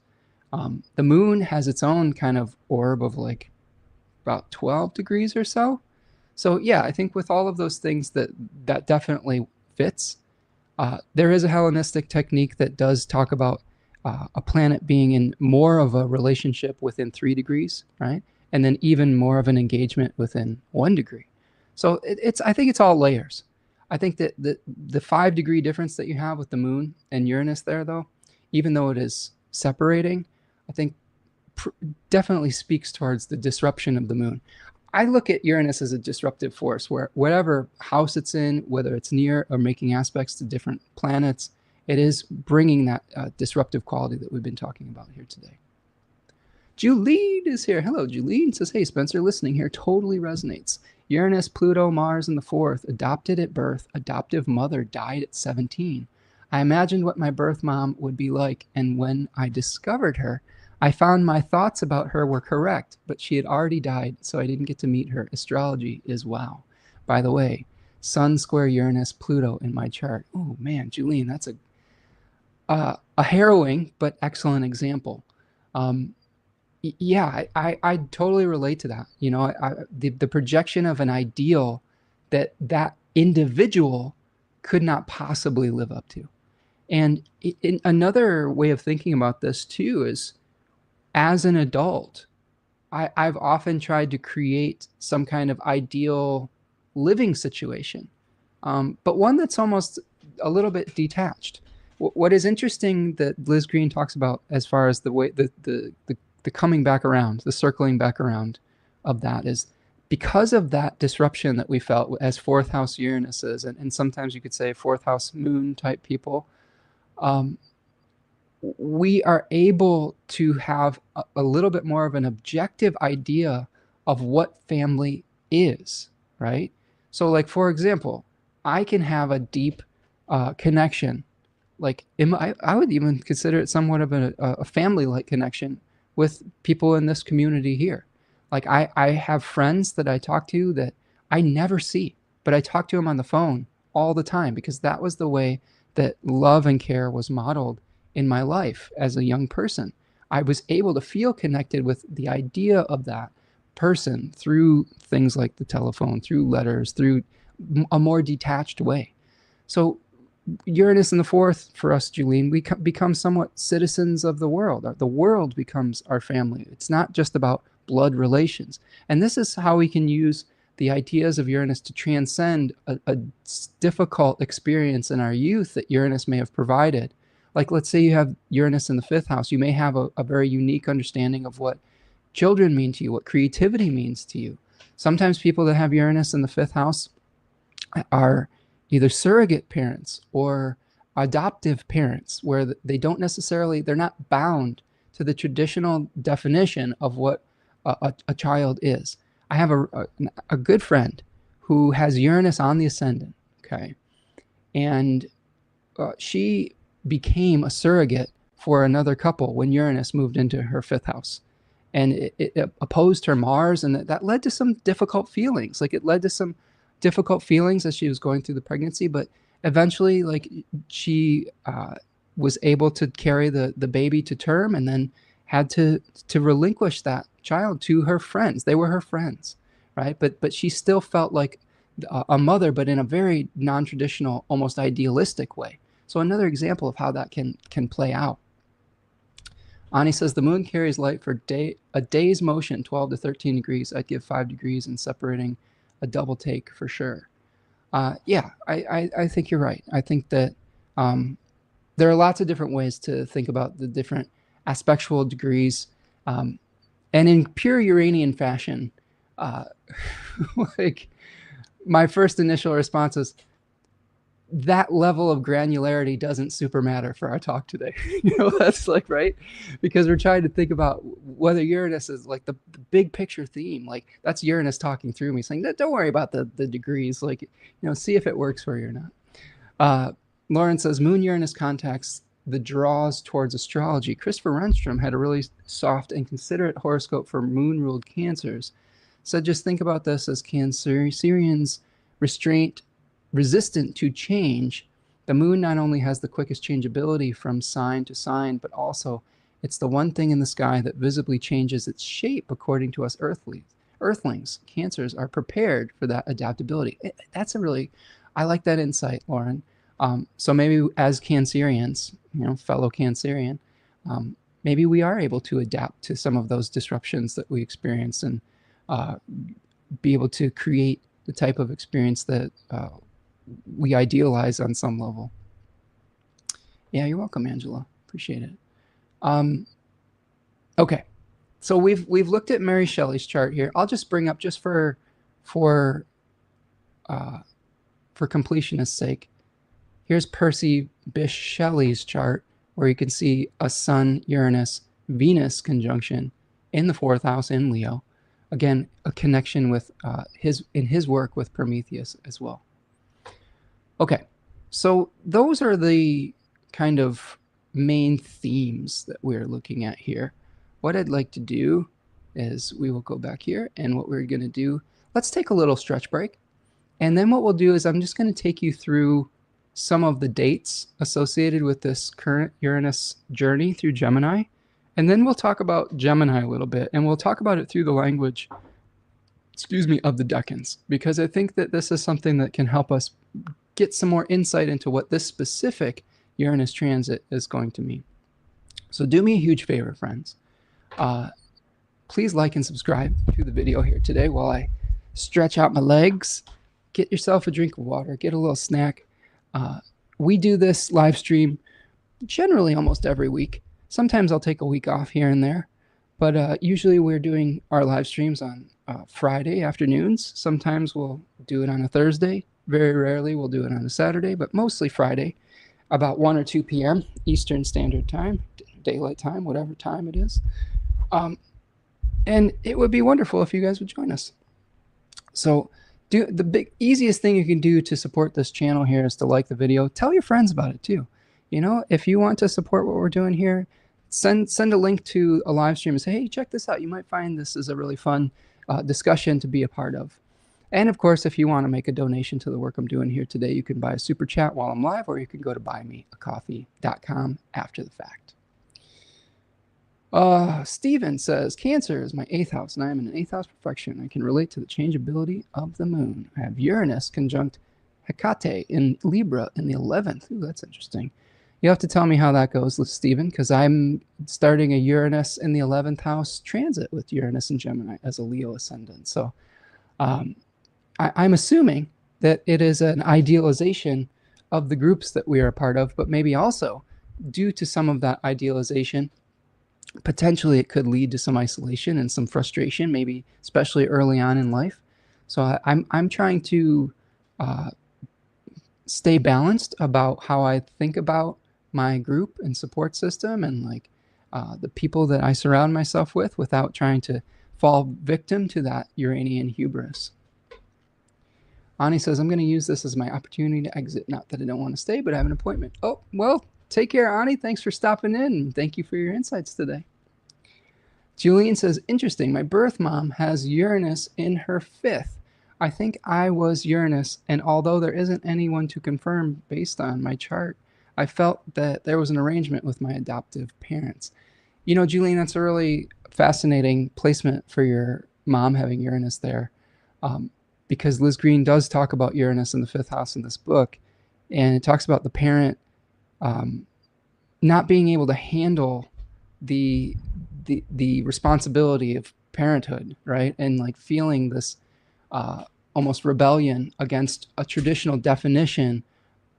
The moon has its own kind of orb of like about 12 degrees or so. So yeah, I think with all of those things that definitely fits. There is a Hellenistic technique that does talk about a planet being in more of a relationship within 3 degrees, right? And then even more of an engagement within 1 degree. So I think it's all layers. I think that the 5 degree difference that you have with the moon and Uranus there, though, even though it is separating, I think definitely speaks towards the disruption of the moon. I look at Uranus as a disruptive force where whatever house it's in, whether it's near or making aspects to different planets, it is bringing that disruptive quality that we've been talking about here today. Julene is here. Hello, Julene says, hey, Spencer, listening here totally resonates. Uranus, Pluto, Mars in the fourth, adopted at birth, adoptive mother died at 17. I imagined what my birth mom would be like, and when I discovered her, I found my thoughts about her were correct, but she had already died, so I didn't get to meet her. Astrology is wow. By the way, Sun square Uranus, Pluto in my chart. Oh man, Julene, that's a harrowing but excellent example. Yeah, I totally relate to that. You know, the projection of an ideal that individual could not possibly live up to. And another way of thinking about this too is, as an adult, I've often tried to create some kind of ideal living situation, but one that's almost a little bit detached. What is interesting that Liz Green talks about as far as the way the coming back around, the circling back around of that is because of that disruption that we felt as fourth house Uranuses, and sometimes you could say fourth house moon type people. We are able to have a little bit more of an objective idea of what family is, right? So like, for example, I can have a deep connection. Like I would even consider it somewhat of a family-like connection with people in this community here. Like I have friends that I talk to that I never see, but I talk to them on the phone all the time because that was the way that love and care was modeled in my life as a young person. I was able to feel connected with the idea of that person through things like the telephone, through letters, through a more detached way. So Uranus in the fourth for us, Julene, we become somewhat citizens of the world. The world becomes our family. It's not just about blood relations. And this is how we can use the ideas of Uranus to transcend a difficult experience in our youth that Uranus may have provided. Like, let's say you have Uranus in the fifth house, you may have a very unique understanding of what children mean to you, what creativity means to you. Sometimes people that have Uranus in the fifth house are either surrogate parents or adoptive parents, where they don't necessarily, they're not bound to the traditional definition of what a child is. I have a good friend who has Uranus on the ascendant, okay? And she became a surrogate for another couple when Uranus moved into her fifth house. And it opposed her Mars, and that led to some difficult feelings. Like, it led to some difficult feelings as she was going through the pregnancy, but eventually, like, she was able to carry the baby to term, and then had to relinquish that child to her friends. They were her friends, right? But she still felt like a mother, but in a very non-traditional, almost idealistic way. So another example of how that can play out. Ani says the moon carries light for a day's motion, 12 to 13 degrees. I'd give 5 degrees in separating a double take for sure. Yeah, I think you're right. I think that there are lots of different ways to think about the different aspectual degrees. And in pure Uranian fashion, like, my first initial response is, that level of granularity doesn't super matter for our talk today. You know, that's like, right? Because we're trying to think about whether Uranus is like the big picture theme. Like, that's Uranus talking through me saying, don't worry about the degrees. Like, you know, see if it works for you or not. Lauren says, Moon Uranus contacts the draws towards astrology. Christopher Renstrom had a really soft and considerate horoscope for moon-ruled cancers. So just think about this as Cancerians resistant to change. The moon not only has the quickest changeability from sign to sign, but also It's the one thing in the sky that visibly changes its shape according to us Earthlings. Cancers are prepared for that adaptability. That's a really, I like that insight, Lauren. So maybe as Cancerians, fellow Cancerian, maybe we are able to adapt to some of those disruptions that we experience and be able to create the type of experience that we idealize on some level. Yeah, you're welcome, Angela. Appreciate it. Okay, so we've looked at Mary Shelley's chart here. I'll just bring up, just for completionist's sake, here's Percy Bysshe Shelley's chart, where you can see a Sun, Uranus, Venus conjunction in the 4th house in Leo. Again, a connection with his work with Prometheus as well. Okay, so those are the kind of main themes that we're looking at here. What I'd like to do is we will go back here, and what we're going to do, let's take a little stretch break. And then what we'll do is I'm just going to take you through some of the dates associated with this current Uranus journey through Gemini. And then we'll talk about Gemini a little bit, and we'll talk about it through the language, of the decans, because I think that this is something that can help us get some more insight into what this specific Uranus transit is going to mean. So do me a huge favor, friends. Please like and subscribe to the video here today while I stretch out my legs. Get yourself a drink of water, get a little snack. We do this live stream generally almost every week. Sometimes I'll take a week off here and there, but usually we're doing our live streams on Friday afternoons. Sometimes we'll do it on a Thursday. Very rarely we'll do it on a Saturday, but mostly Friday, about 1 or 2 p.m. Eastern Standard Time, Daylight Time, whatever time it is. And it would be wonderful if you guys would join us. So the easiest thing you can do to support this channel here is to like the video. Tell your friends about it too. If you want to support what we're doing here, send a link to a live stream and say, hey, check this out. You might find this is a really fun discussion to be a part of. And of course, if you want to make a donation to the work I'm doing here today, you can buy a super chat while I'm live, or you can go to buymeacoffee.com after the fact. Steven says, Cancer is my 8th house, and I am in an 8th house perfection. I can relate to the changeability of the moon. I have Uranus conjunct Hecate in Libra in the 11th. Ooh, that's interesting. You have to tell me how that goes, Steven, because I'm starting a Uranus in the 11th house transit with Uranus and Gemini as a Leo ascendant. So I'm assuming that it is an idealization of the groups that we are a part of, but maybe also due to some of that idealization, potentially it could lead to some isolation and some frustration, maybe especially early on in life. So I'm trying to stay balanced about how I think about my group and support system and the people that I surround myself with, without trying to fall victim to that Uranian hubris. Ani says, I'm going to use this as my opportunity to exit. Not that I don't want to stay, but I have an appointment. Oh, well, take care, Ani. Thanks for stopping in. Thank you for your insights today. Julian says, interesting. My birth mom has Uranus in her 5th. I think I was Uranus, and although there isn't anyone to confirm based on my chart, I felt that there was an arrangement with my adoptive parents. Julian, that's a really fascinating placement for your mom having Uranus there. Because Liz Green does talk about Uranus in the 5th house in this book, and it talks about the parent not being able to handle the responsibility of parenthood, right? And feeling this almost rebellion against a traditional definition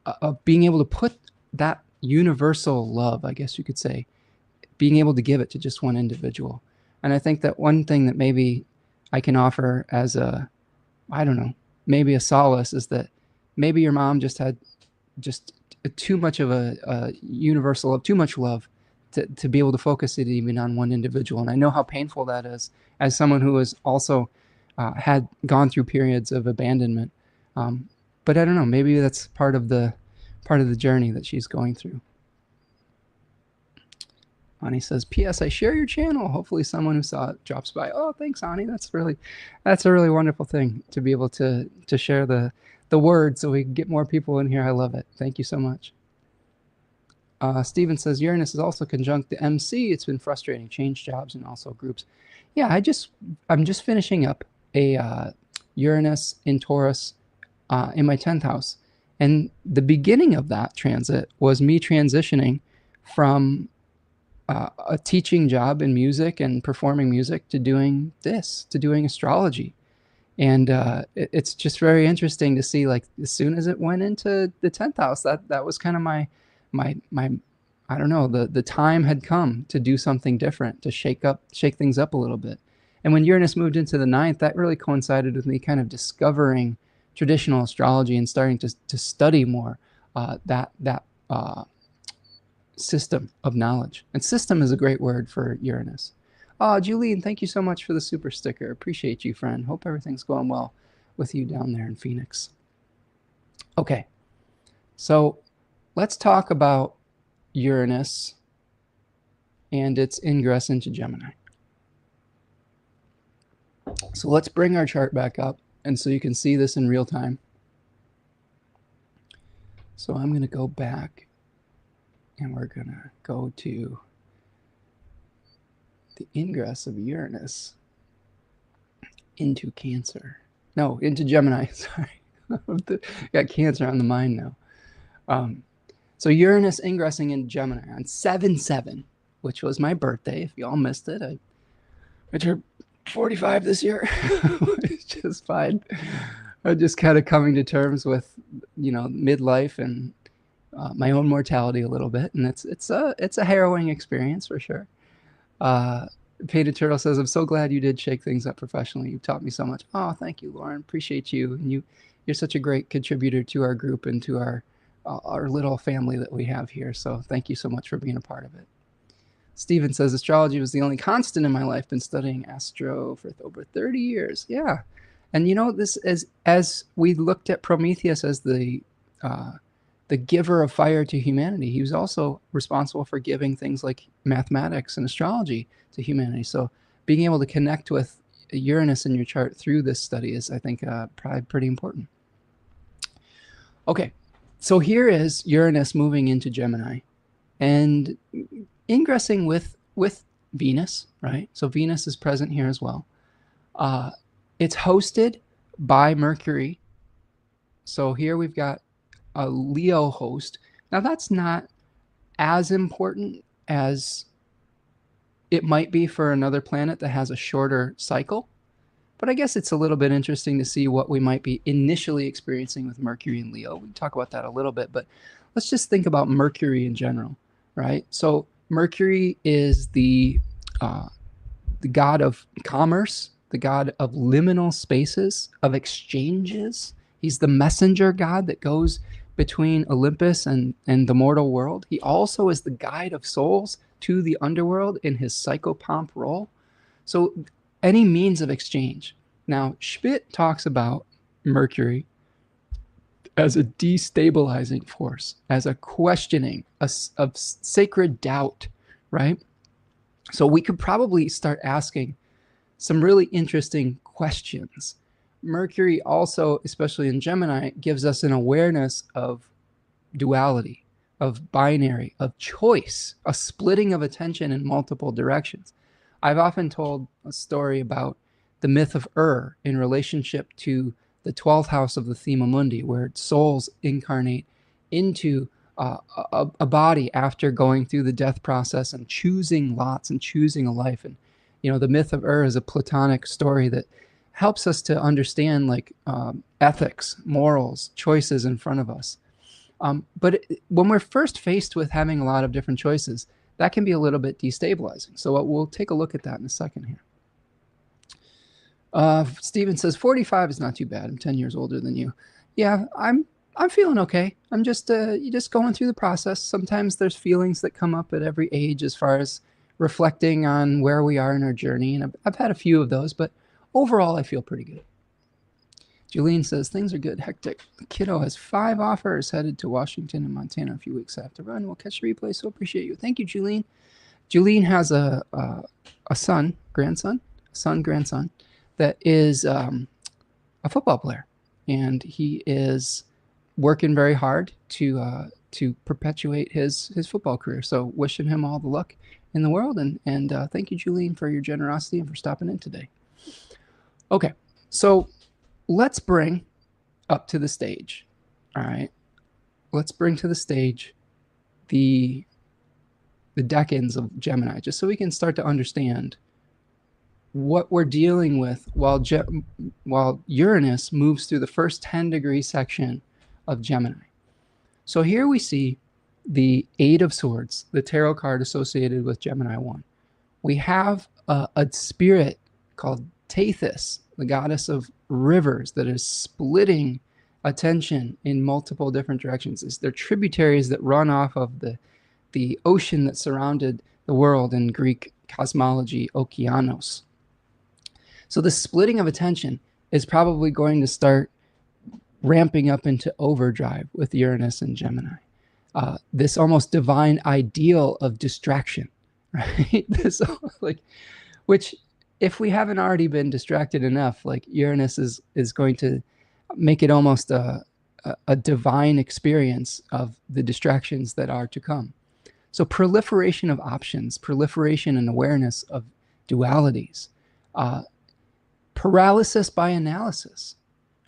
of being able to put that universal love, I guess you could say, being able to give it to just one individual. And I think that one thing that maybe I can offer as maybe a solace is that maybe your mom just had too much of a universal love, too much love to be able to focus it even on one individual. And I know how painful that is as someone who has also had gone through periods of abandonment. But I don't know, maybe that's part of the journey that she's going through. Ani says, P.S. I share your channel. Hopefully someone who saw it drops by. Oh, thanks, Ani. That's a really wonderful thing to be able to share the word so we can get more people in here. I love it. Thank you so much. Steven says Uranus is also conjunct the MC. It's been frustrating. Change jobs and also groups. Yeah, I'm just finishing up a Uranus in Taurus in my 10th house. And the beginning of that transit was me transitioning from a teaching job in music and performing music to doing this, to doing astrology. And it's just very interesting to see, like, as soon as it went into the 10th house, that was kind of my I don't know, the time had come to do something different, to shake things up a little bit. And when Uranus moved into the 9th, that really coincided with me kind of discovering traditional astrology and starting to study more that system of knowledge. And system is a great word for Uranus. Oh, Julene, thank you so much for the super sticker. Appreciate you, friend. Hope everything's going well with you down there in Phoenix. Okay, so let's talk about Uranus and its ingress into Gemini. So let's bring our chart back up, and so you can see this in real time. So I'm going to go back, and we're going to go to the ingress of Uranus into Cancer. No, into Gemini, sorry. Got Cancer on the mind now. So Uranus ingressing in Gemini on 7/7, which was my birthday. If you all missed it, I turned 45 this year, which is fine. I'm just kind of coming to terms with, midlife and my own mortality a little bit, and it's a harrowing experience for sure. Painted Turtle says, I'm so glad you did shake things up professionally. You've taught me so much. Oh, thank you, Lauren. Appreciate you. And you're such a great contributor to our group and to our little family that we have here. So thank you so much for being a part of it. Steven says, astrology was the only constant in my life. Been studying astro for over 30 years. Yeah. And this is, as we looked at Prometheus as the giver of fire to humanity, he was also responsible for giving things like mathematics and astrology to humanity. So being able to connect with Uranus in your chart through this study is, I think, probably pretty important. Okay, so here is Uranus moving into Gemini and ingressing with Venus, right? So Venus is present here as well. It's hosted by Mercury. So here we've got a Leo host. Now that's not as important as it might be for another planet that has a shorter cycle, but I guess it's a little bit interesting to see what we might be initially experiencing with Mercury and Leo. We can talk about that a little bit, but let's just think about Mercury in general, right? So Mercury is the god of commerce, the god of liminal spaces, of exchanges. He's the messenger god that goes between Olympus and the mortal world. He also is the guide of souls to the underworld in his psychopomp role. So any means of exchange. Now, Schmidt talks about Mercury as a destabilizing force, as a questioning of sacred doubt, right? So we could probably start asking some really interesting questions. Mercury also, especially in Gemini, gives us an awareness of duality, of binary, of choice, a splitting of attention in multiple directions. I've often told a story about the myth of in relationship to the 12th house of the Thema Mundi, where souls incarnate into a body after going through the death process and choosing lots and choosing a life. And the myth of is a Platonic story that helps us to understand ethics, morals, choices in front of us. But when we're first faced with having a lot of different choices, that can be a little bit destabilizing. So we'll take a look at that in a second here. Steven says 45 is not too bad. I'm 10 years older than you. Yeah, I'm feeling okay. I'm just going through the process. Sometimes there's feelings that come up at every age as far as reflecting on where we are in our journey, and I've had a few of those, but overall I feel pretty good. Julene says things are good, hectic. The kiddo has 5 offers, headed to Washington and Montana a few weeks after run. We'll catch the replay, so appreciate you. Thank you, Julene. Julene has a grandson that is a football player, and he is working very hard to to perpetuate his football career. So wishing him all the luck in the world, and thank you, Julian, for your generosity and for stopping in today. Okay, so let's bring up to the stage. All right, let's bring to the stage the decans of Gemini, just so we can start to understand what we're dealing with while Uranus moves through the first 10-degree section of Gemini. So here we see the Eight of Swords, the tarot card associated with Gemini 1. We have a spirit called Tethys, the goddess of rivers, that is splitting attention in multiple different directions. They're tributaries that run off of the ocean that surrounded the world, in Greek cosmology, Okeanos. So the splitting of attention is probably going to start ramping up into overdrive with Uranus and Gemini. This almost divine ideal of distraction, right? Which, if we haven't already been distracted enough, like Uranus is going to make it almost a divine experience of the distractions that are to come. So proliferation of options, proliferation and awareness of dualities, paralysis by analysis,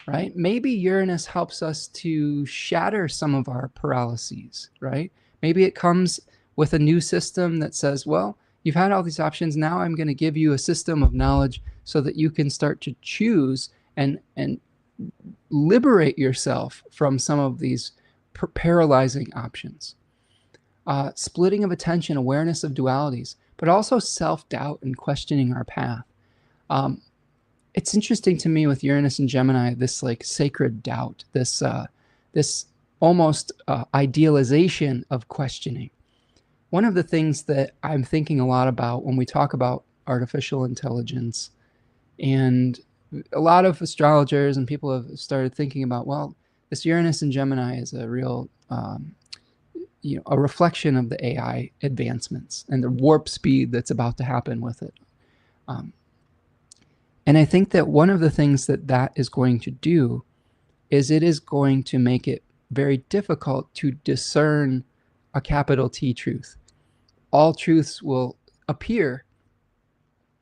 right? Maybe Uranus helps us to shatter some of our paralyses, right? Maybe it comes with a new system that says, well, you've had all these options. Now I'm going to give you a system of knowledge so that you can start to choose and liberate yourself from some of these paralyzing options. Splitting of attention, awareness of dualities, but also self-doubt and questioning our path. It's interesting to me with Uranus and Gemini, this like sacred doubt, this almost idealization of questioning. One of the things that I'm thinking a lot about when we talk about artificial intelligence, and a lot of astrologers and people have started thinking about, well, this Uranus and Gemini is a real, a reflection of the AI advancements and the warp speed that's about to happen with it. And I think that one of the things that is going to do is it is going to make it very difficult to discern a capital T truth. All truths will appear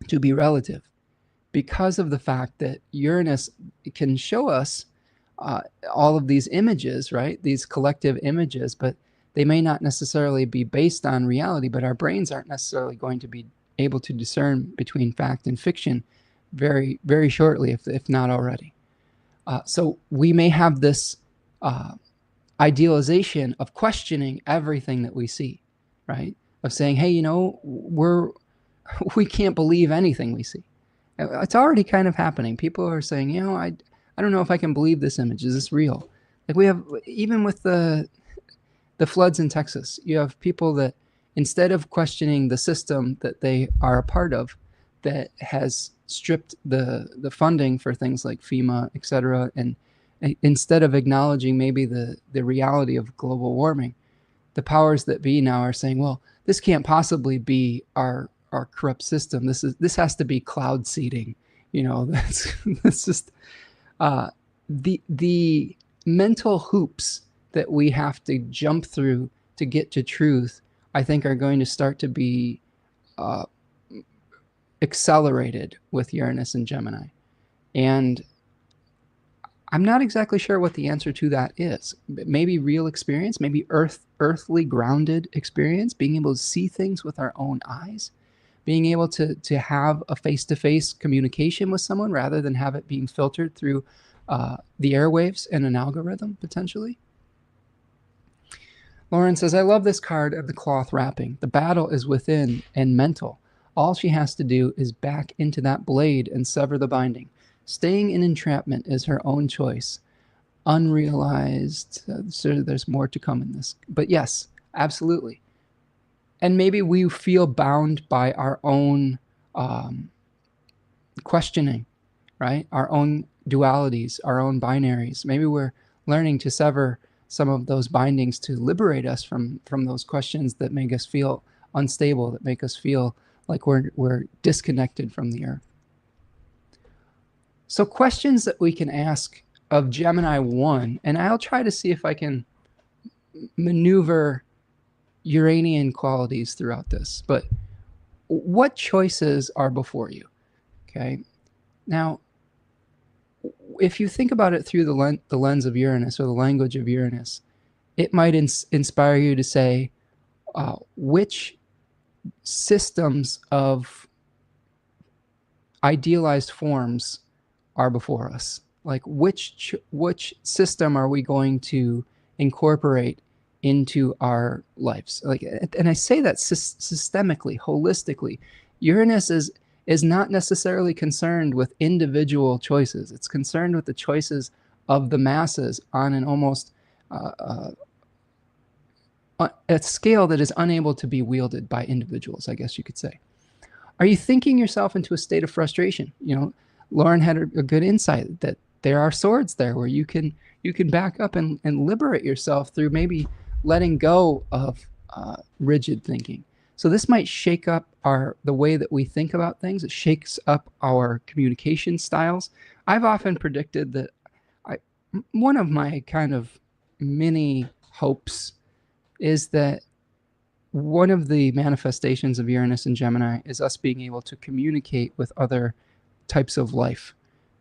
to be relative because of the fact that Uranus can show us all of these images, right? These collective images, but they may not necessarily be based on reality, but our brains aren't necessarily going to be able to discern between fact and fiction very, very shortly, if not already. So we may have this idealization of questioning everything that we see, right? Of saying, hey, we can't believe anything we see. It's already kind of happening. People are saying, I don't know if I can believe this image. Is this real? Like we have, even with the floods in Texas, you have people that, instead of questioning the system that they are a part of, that has stripped the funding for things like FEMA, et cetera, and instead of acknowledging maybe the reality of global warming, the powers that be now are saying, well, this can't possibly be our corrupt system. This has to be cloud seeding. That's just the mental hoops that we have to jump through to get to truth, I think, are going to start to be accelerated with Uranus and Gemini. And I'm not exactly sure what the answer to that is. Maybe real experience, maybe earthly grounded experience, being able to see things with our own eyes, being able to have a face-to-face communication with someone rather than have it being filtered through the airwaves and an algorithm, potentially. Lauren says, I love this card of the cloth wrapping. The battle is within and mental. All she has to do is back into that blade and sever the binding. Staying in entrapment is her own choice. Unrealized. So there's more to come in this. But yes, absolutely. And maybe we feel bound by our own questioning, right? Our own dualities, our own binaries. Maybe we're learning to sever some of those bindings to liberate us from those questions that make us feel unstable, that make us feel like we're disconnected from the earth. So questions that we can ask of Gemini 1, and I'll try to see if I can maneuver Uranian qualities throughout this. But what choices are before you? Okay. Now, if you think about it through the lens of Uranus or the language of Uranus, it might inspire you to say, which systems of idealized forms are before us? Like which system are we going to incorporate into our lives? Like, and I say that systemically, holistically. Uranus is not necessarily concerned with individual choices. It's concerned with the choices of the masses on an almost a scale that is unable to be wielded by individuals, I guess you could say. Are you thinking yourself into a state of frustration? You know, Lauren had a good insight that there are swords there where you can back up and liberate yourself through maybe letting go of rigid thinking. So this might shake up the way that we think about things. It shakes up our communication styles. I've often predicted that one of my kind of mini hopes is that one of the manifestations of Uranus and Gemini is us being able to communicate with other types of life,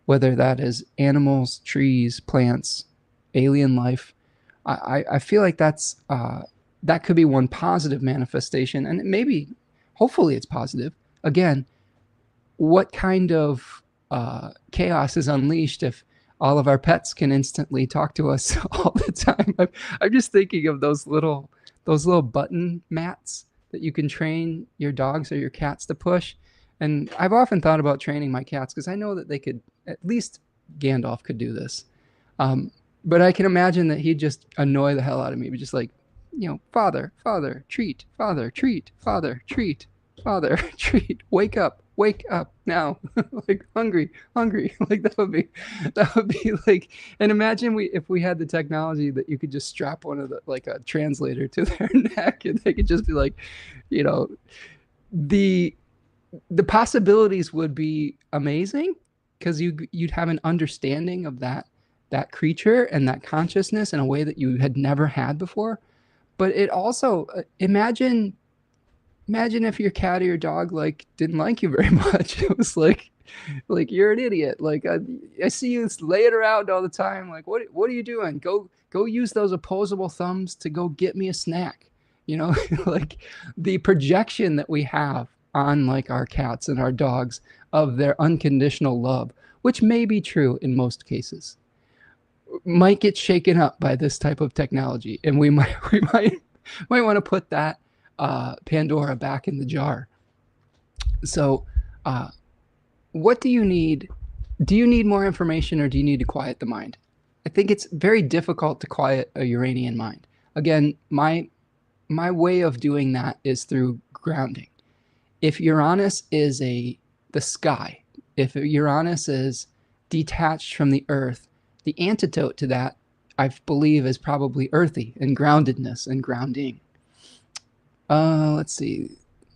whether that is animals, trees, plants, alien life. I feel like that could be one positive manifestation, and maybe, hopefully it's positive. Again, what kind of chaos is unleashed if all of our pets can instantly talk to us all the time? I'm just thinking of those little button mats that you can train your dogs or your cats to push. And I've often thought about training my cats because I know that they could, at least Gandalf could do this. But I can imagine that he'd just annoy the hell out of me, but just like, you know, father, treat, father, treat, father, treat, father, treat, wake up now. Like hungry. Like that would be like, and imagine if we had the technology that you could just strap one of the, like a translator to their neck and they could just be like, you know, the possibilities would be amazing because you'd have an understanding of that creature and that consciousness in a way that you had never had before. But it also, imagine if your cat or your dog like didn't like you very much. It was like you're an idiot. Like I see you laying around all the time. Like what are you doing? Go use those opposable thumbs to go get me a snack. You know, like the projection that we have on like our cats and our dogs of their unconditional love, which may be true in most cases, might get shaken up by this type of technology, and we might want to put that Pandora back in the jar. So what do you need? Do you need more information, or do you need to quiet the mind? I think it's very difficult to quiet a Uranian mind. Again, my way of doing that is through grounding. If Uranus is the sky, if Uranus is detached from the earth, the antidote to that, I believe, is probably earthy and groundedness and grounding. Let's see.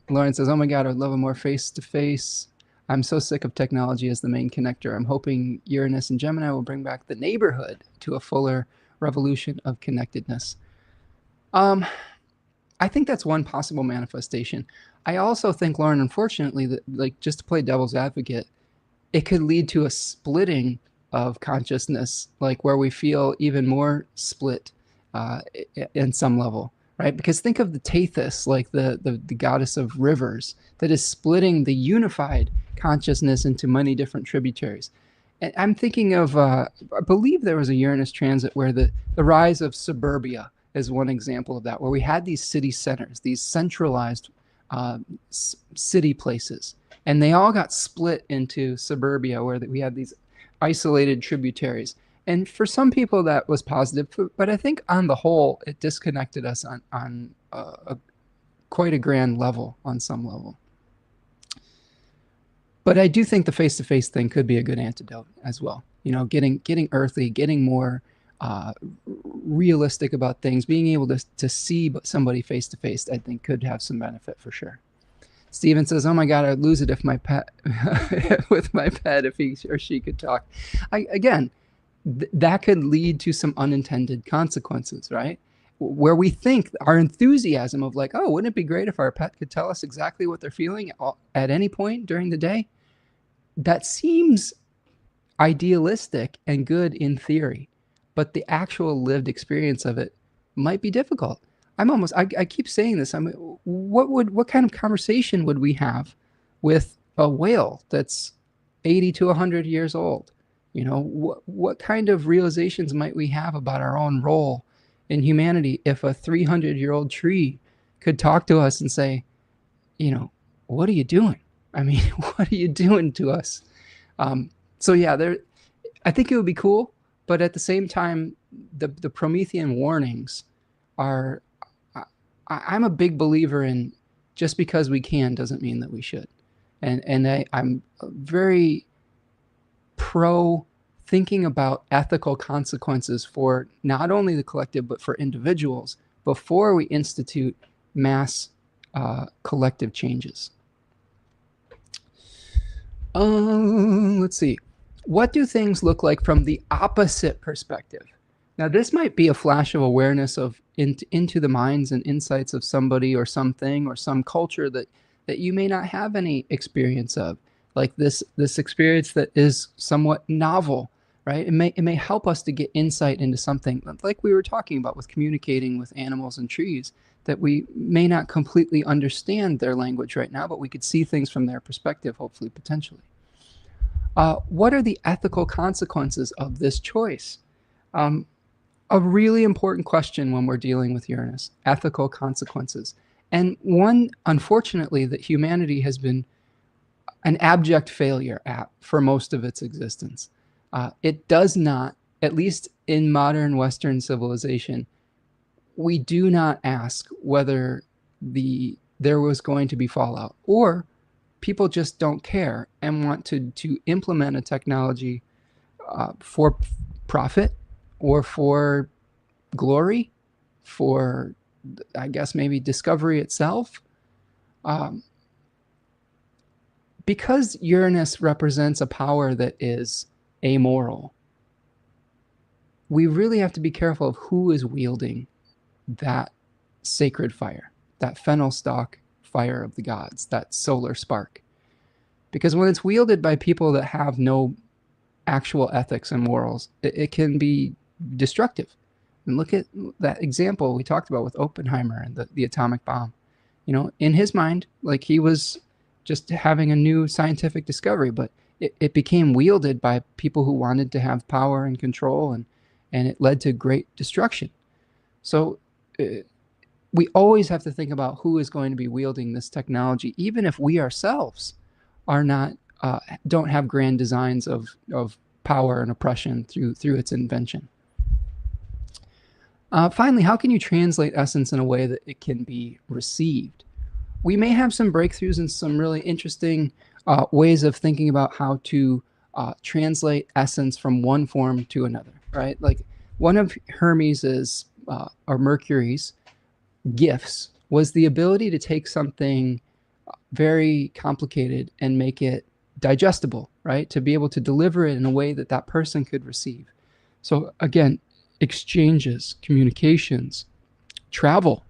Lauren says, oh my God, I'd love a more face-to-face. I'm so sick of technology as the main connector. I'm hoping Uranus and Gemini will bring back the neighborhood to a fuller revolution of connectedness. I think that's one possible manifestation. I also think, Lauren, unfortunately, that, like, just to play devil's advocate, it could lead to a splitting of consciousness, like where we feel even more split in some level, right? Because think of the Tethys, like the goddess of rivers, that is splitting the unified consciousness into many different tributaries. And I'm thinking of, I believe there was a Uranus transit where the rise of suburbia is one example of that, where we had these city centers, these centralized city places, and they all got split into suburbia, where we had these isolated tributaries. And for some people that was positive, but I think on the whole it disconnected us on quite a grand level, on some level. But I do think the face-to-face thing could be a good antidote as well. You know, getting earthy, getting more realistic about things, being able to see somebody face-to-face, I think could have some benefit for sure. Steven says, oh my God, I'd lose it if my pet, with my pet, if he or she could talk. Again, that could lead to some unintended consequences, right? where we think our enthusiasm of like, oh, wouldn't it be great if our pet could tell us exactly what they're feeling at any point during the day? That seems idealistic and good in theory, but the actual lived experience of it might be difficult. I keep saying this. What kind of conversation would we have with a whale that's 80 to 100 years old? You know, what kind of realizations might we have about our own role in humanity if a 300-year-old tree could talk to us and say, you know, what are you doing? I mean, what are you doing to us? So yeah, I think it would be cool, but at the same time, the Promethean warnings are. I'm a big believer in just because we can doesn't mean that we should, and I'm very pro thinking about ethical consequences for not only the collective but for individuals before we institute mass collective changes. Let's see. What do things look like from the opposite perspective? Now, this might be a flash of awareness of into the minds and insights of somebody or something or some culture that you may not have any experience of, like this experience that is somewhat novel, right? It may help us to get insight into something like we were talking about with communicating with animals and trees, that we may not completely understand their language right now, but we could see things from their perspective, hopefully, potentially. What are the ethical consequences of this choice? A really important question when we're dealing with Uranus, ethical consequences. And one, unfortunately, that humanity has been an abject failure at for most of its existence. It does not, at least in modern Western civilization, we do not ask whether there was going to be fallout, or people just don't care and want to implement a technology for profit or for glory, for, I guess, maybe discovery itself. Because Uranus represents a power that is amoral, we really have to be careful of who is wielding that sacred fire, that fennel stalk fire of the gods, that solar spark. Because when it's wielded by people that have no actual ethics and morals, it can be destructive. And look at that example we talked about with Oppenheimer and the atomic bomb. You know, in his mind, like, he was just having a new scientific discovery, but it became wielded by people who wanted to have power and control, and it led to great destruction. So we always have to think about who is going to be wielding this technology, even if we ourselves are not don't have grand designs of power and oppression through its invention. Finally, how can you translate essence in a way that it can be received? We may have some breakthroughs and some really interesting ways of thinking about how to translate essence from one form to another, right? Like, one of Hermes's or Mercury's gifts was the ability to take something very complicated and make it digestible, right? To be able to deliver it in a way that that person could receive. So again, exchanges, communications, travel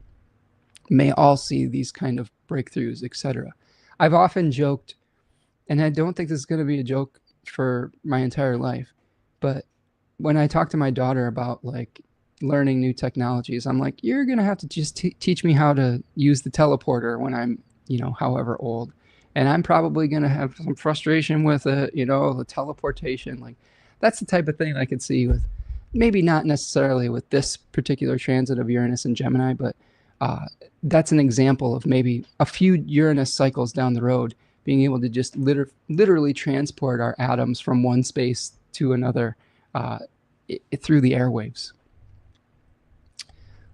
may all see these kind of breakthroughs, etc. I've often joked, and I don't think this is going to be a joke for my entire life, but when I talk to my daughter about like learning new technologies, I'm like, you're going to have to just teach me how to use the teleporter when I'm, you know, however old. And I'm probably going to have some frustration with it, you know, the teleportation. Like, that's the type of thing I could see with, maybe not necessarily with this particular transit of Uranus and Gemini, but that's an example of maybe a few Uranus cycles down the road being able to just literally transport our atoms from one space to another through the airwaves.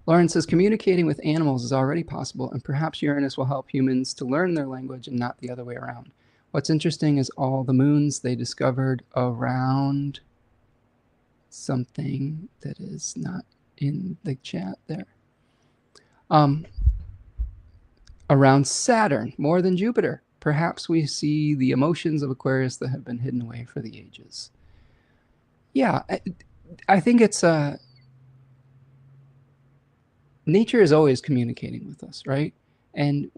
Lauren says, communicating with animals is already possible, and perhaps Uranus will help humans to learn their language and not the other way around. What's interesting is all the moons they discovered around something that is not in the chat there. Around Saturn, more than Jupiter. Perhaps we see the emotions of Aquarius that have been hidden away for the ages. Yeah, I think it's nature is always communicating with us, right? And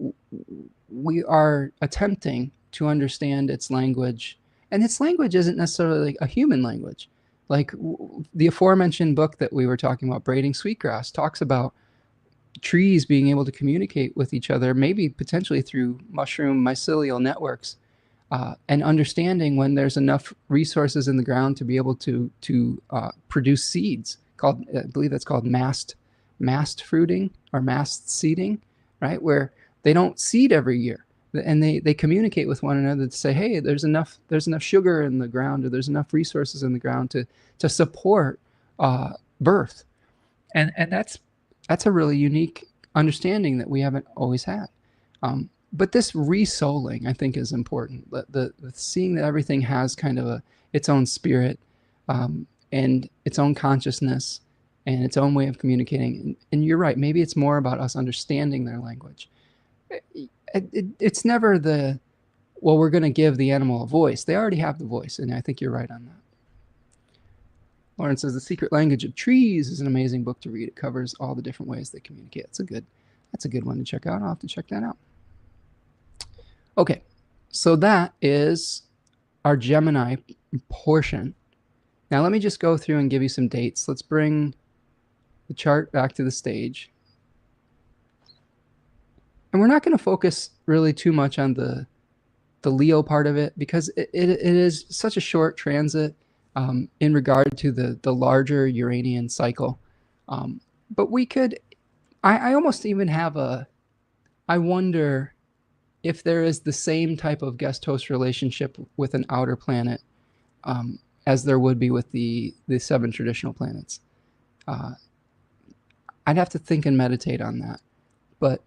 we are attempting to understand its language. And its language isn't necessarily like a human language. Like the aforementioned book that we were talking about, Braiding Sweetgrass, talks about trees being able to communicate with each other, maybe potentially through mushroom mycelial networks, and understanding when there's enough resources in the ground to be able to produce seeds. Called, I believe that's called mast fruiting or mast seeding, right? Where they don't seed every year, and they communicate with one another to say, hey, there's enough sugar in the ground, or there's enough resources in the ground to support birth, and that's a really unique understanding that we haven't always had. But this resouling, I think, is important. The seeing that everything has kind of its own spirit, and its own consciousness and its own way of communicating. And you're right, maybe it's more about us understanding their language. It's never well, we're going to give the animal a voice. They already have the voice, and I think you're right on that. Lauren says, The Secret Language of Trees is an amazing book to read. It covers all the different ways they communicate. That's a good one to check out. I'll have to check that out. Okay, so that is our Gemini portion. Now let me just go through and give you some dates. Let's bring the chart back to the stage. And we're not going to focus really too much on the Leo part of it, because it is such a short transit in regard to the larger Uranian cycle. But we could, I almost even have I wonder if there is the same type of guest-host relationship with an outer planet as there would be with the 7 traditional planets. I'd have to think and meditate on that. But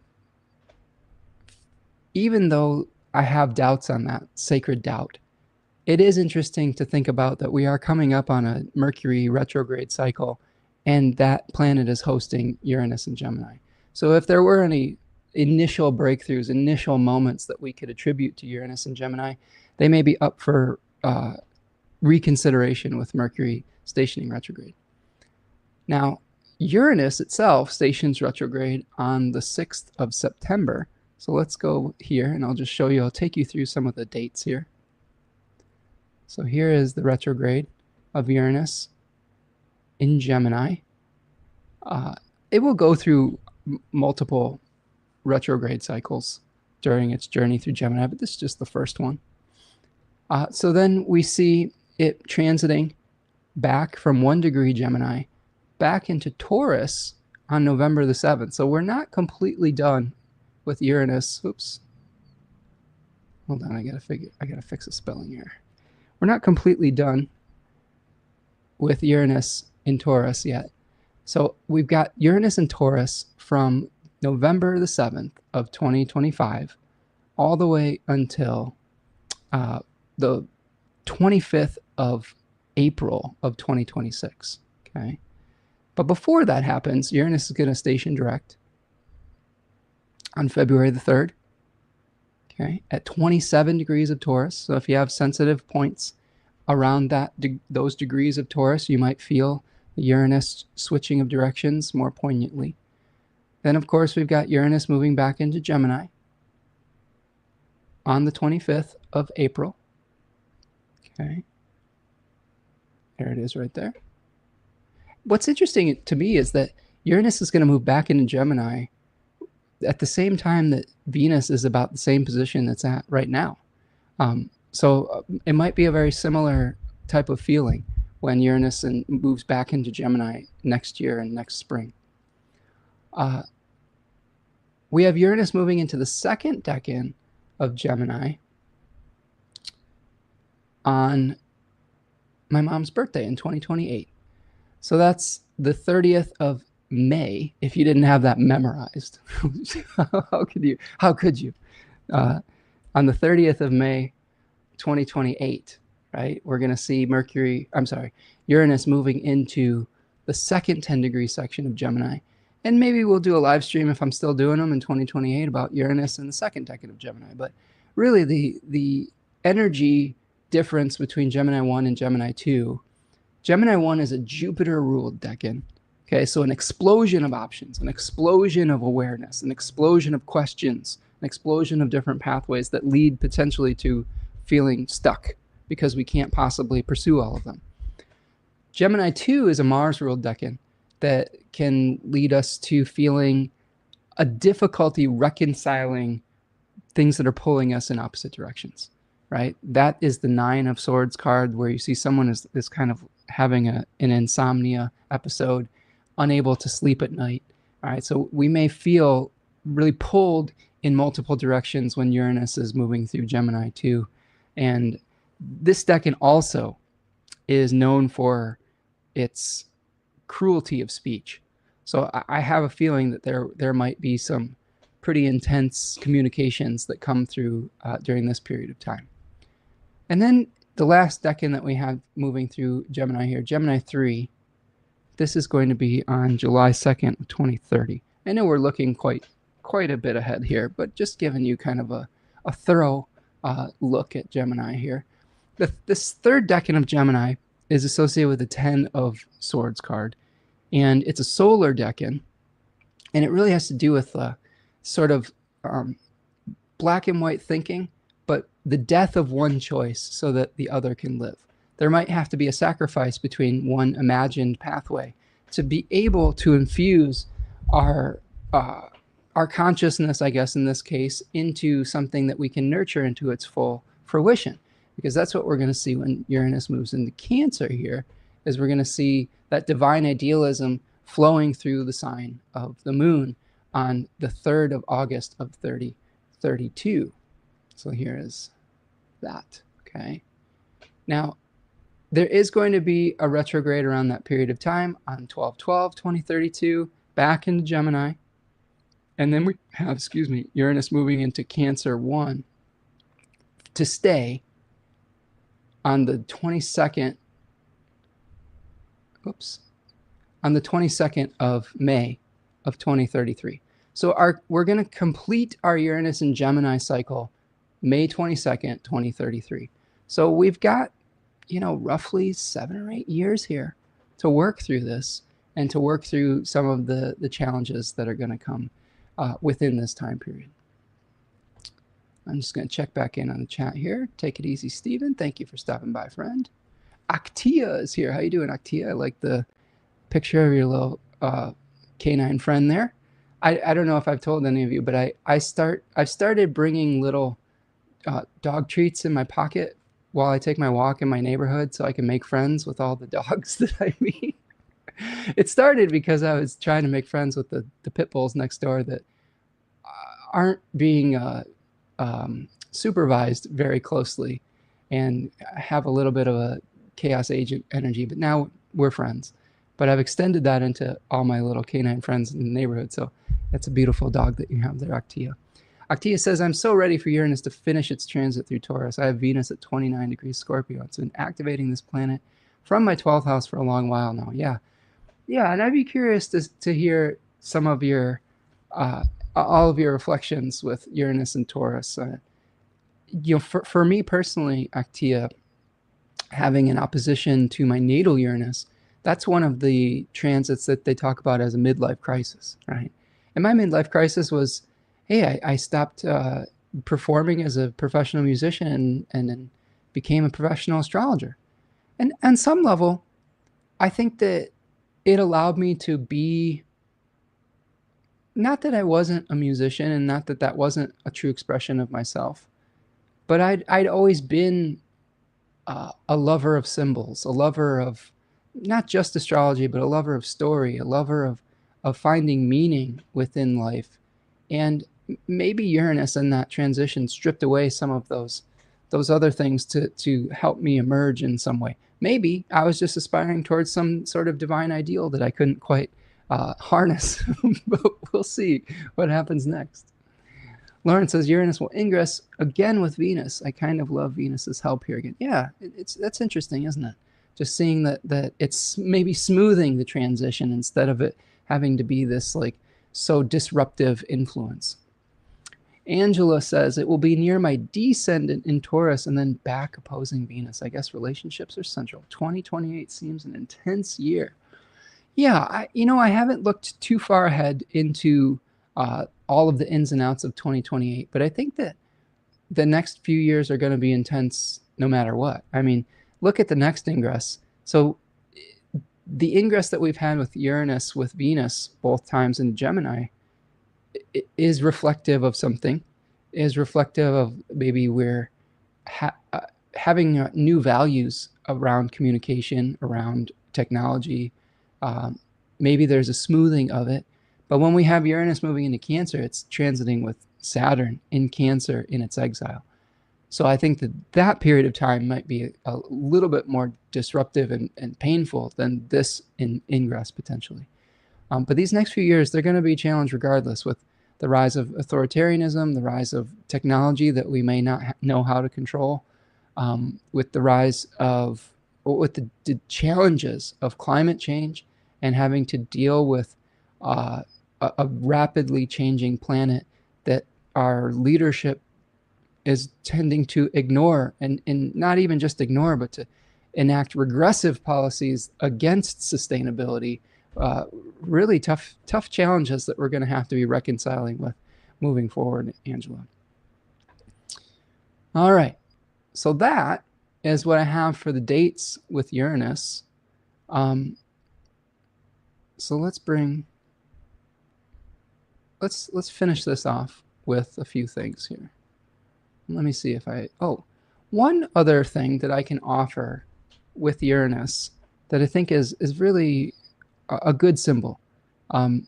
even though I have doubts on that, sacred doubt, it is interesting to think about that we are coming up on a Mercury retrograde cycle, and that planet is hosting Uranus and Gemini. So if there were any initial breakthroughs, initial moments that we could attribute to Uranus and Gemini, they may be up for reconsideration with Mercury stationing retrograde. Now, Uranus itself stations retrograde on the 6th of September. So let's go here, and I'll just show you, I'll take you through some of the dates here. So here is the retrograde of Uranus in Gemini. It will go through multiple retrograde cycles during its journey through Gemini, but this is just the first one. So then we see it transiting back from 1 degree Gemini back into Taurus on November the 7th. So we're not completely done with Uranus. Oops. Hold on, I gotta fix a spelling here. We're not completely done with Uranus in Taurus yet. So we've got Uranus in Taurus from November the 7th of 2025 all the way until the 25th of April of 2026. Okay. But before that happens, Uranus is going to station direct on February the 3rd, okay, at 27 degrees of Taurus. So if you have sensitive points around those degrees of Taurus, you might feel the Uranus switching of directions more poignantly. Then, of course, we've got Uranus moving back into Gemini on the 25th of April. Okay. There it is right there. What's interesting to me is that Uranus is going to move back into Gemini at the same time that Venus is about the same position it's at right now. So it might be a very similar type of feeling when Uranus moves back into Gemini next year and next spring. We have Uranus moving into the 2nd decan of Gemini on my mom's birthday in 2028. So that's the 30th of May, if you didn't have that memorized. How could you? On the 30th of May, 2028, right? We're going to see Uranus moving into the 2nd 10-degree section of Gemini. And maybe we'll do a live stream, if I'm still doing them, in 2028 about Uranus in the 2nd decan of Gemini. But really the energy difference between Gemini 1 and Gemini 2, Gemini 1 is a Jupiter-ruled decan. Okay, so an explosion of options, an explosion of awareness, an explosion of questions, an explosion of different pathways that lead potentially to feeling stuck because we can't possibly pursue all of them. Gemini 2 is a Mars ruled decan that can lead us to feeling a difficulty reconciling things that are pulling us in opposite directions, right? That is the 9 of Swords card, where you see someone is kind of having an insomnia episode, unable to sleep at night. All right, so we may feel really pulled in multiple directions when Uranus is moving through Gemini 2. And this decan also is known for its cruelty of speech. So I have a feeling that there might be some pretty intense communications that come through during this period of time. And then the last decan that we have moving through Gemini here, Gemini 3, this is going to be on July 2nd of 2030. I know we're looking quite a bit ahead here, but just giving you kind of a thorough look at Gemini here. This third decan of Gemini is associated with the 10 of Swords card, and it's a solar decan, and it really has to do with sort of black and white thinking, but the death of one choice so that the other can live. There might have to be a sacrifice between one imagined pathway to be able to infuse our consciousness, I guess in this case, into something that we can nurture into its full fruition. Because that's what we're going to see when Uranus moves into Cancer here, is we're going to see that divine idealism flowing through the sign of the moon on the 3rd of August of 3032. So here is that, okay? Now, there is going to be a retrograde around that period of time on 12/12/2032, back into Gemini. And then we have, Uranus moving into Cancer 1 to stay on the 22nd, on the 22nd of May of 2033. So we're going to complete our Uranus and Gemini cycle May 22nd, 2033. So we've got, roughly 7 or 8 years here to work through this and to work through some of the challenges that are going to come within this time period. I'm just going to check back in on the chat here. Take it easy, Stephen. Thank you for stopping by, friend. Actia is here. How you doing, Actia? I like the picture of your little canine friend there. I don't know if I've told any of you, but I've started bringing little dog treats in my pocket while I take my walk in my neighborhood so I can make friends with all the dogs that I meet. It started because I was trying to make friends with the pit bulls next door that aren't being supervised very closely and have a little bit of a chaos agent energy, but now we're friends. But I've extended that into all my little canine friends in the neighborhood. So that's a beautiful dog that you have there, Actia. Actia says, I'm so ready for Uranus to finish its transit through Taurus. I have Venus at 29 degrees Scorpio. It's been activating this planet from my 12th house for a long while now. Yeah, and I'd be curious to hear some of your all of your reflections with Uranus and Taurus. For me personally, Actia, having an opposition to my natal Uranus, that's one of the transits that they talk about as a midlife crisis, right? And my midlife crisis was, hey, I stopped performing as a professional musician and then became a professional astrologer. And on some level, I think that it allowed me to be, not that I wasn't a musician and not that that wasn't a true expression of myself, but I'd always been a lover of symbols, a lover of not just astrology, but a lover of story, a lover of finding meaning within life. And maybe Uranus in that transition stripped away some of those other things to help me emerge in some way. Maybe I was just aspiring towards some sort of divine ideal that I couldn't quite harness, but we'll see what happens next. Lauren says Uranus will ingress again with Venus. I kind of love Venus's help here again. Yeah, that's interesting, isn't it? Just seeing that it's maybe smoothing the transition instead of it having to be this like so disruptive influence. Angela says it will be near my descendant in Taurus and then back opposing Venus. I guess relationships are central. 2028 seems an intense year. Yeah, I haven't looked too far ahead into all of the ins and outs of 2028, but I think that the next few years are going to be intense no matter what. I mean, look at the next ingress. So the ingress that we've had with Uranus, with Venus, both times in Gemini, is reflective of something, is reflective of maybe we're having new values around communication, around technology. Um, Maybe there's a smoothing of it. But when we have Uranus moving into Cancer, it's transiting with Saturn in Cancer in its exile. So I think that that period of time might be a little bit more disruptive and painful than this in ingress potentially. But these next few years, they're going to be challenged regardless, with the rise of authoritarianism, the rise of technology that we may not know how to control, with the rise of, with the challenges of climate change and having to deal with a rapidly changing planet that our leadership is tending to ignore, and not even just ignore, but to enact regressive policies against sustainability. uh, Really tough challenges that we're going to have to be reconciling with moving forward, Angela. All right, so that is what I have for the dates with Uranus. Um, so let's finish this off with a few things here. Let me see if one other thing that I can offer with Uranus that I think is really a good symbol. Um,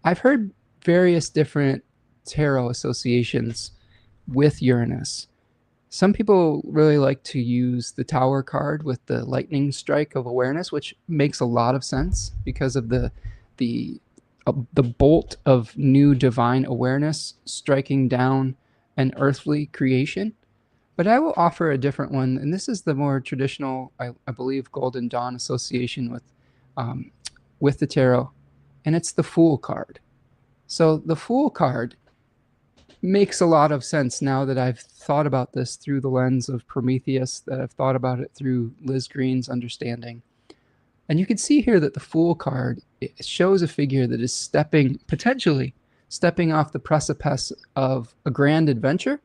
I've heard various different tarot associations with Uranus. Some people really like to use the Tower card with the lightning strike of awareness, which makes a lot of sense because of the the bolt of new divine awareness striking down an earthly creation. But I will offer a different one, and this is the more traditional, I believe, Golden Dawn association um, with the tarot, and it's the Fool card. So the Fool card makes a lot of sense now that I've thought about this through the lens of Prometheus, that I've thought about it through Liz Green's understanding. And you can see here that the Fool card, it shows a figure that is potentially stepping off the precipice of a grand adventure,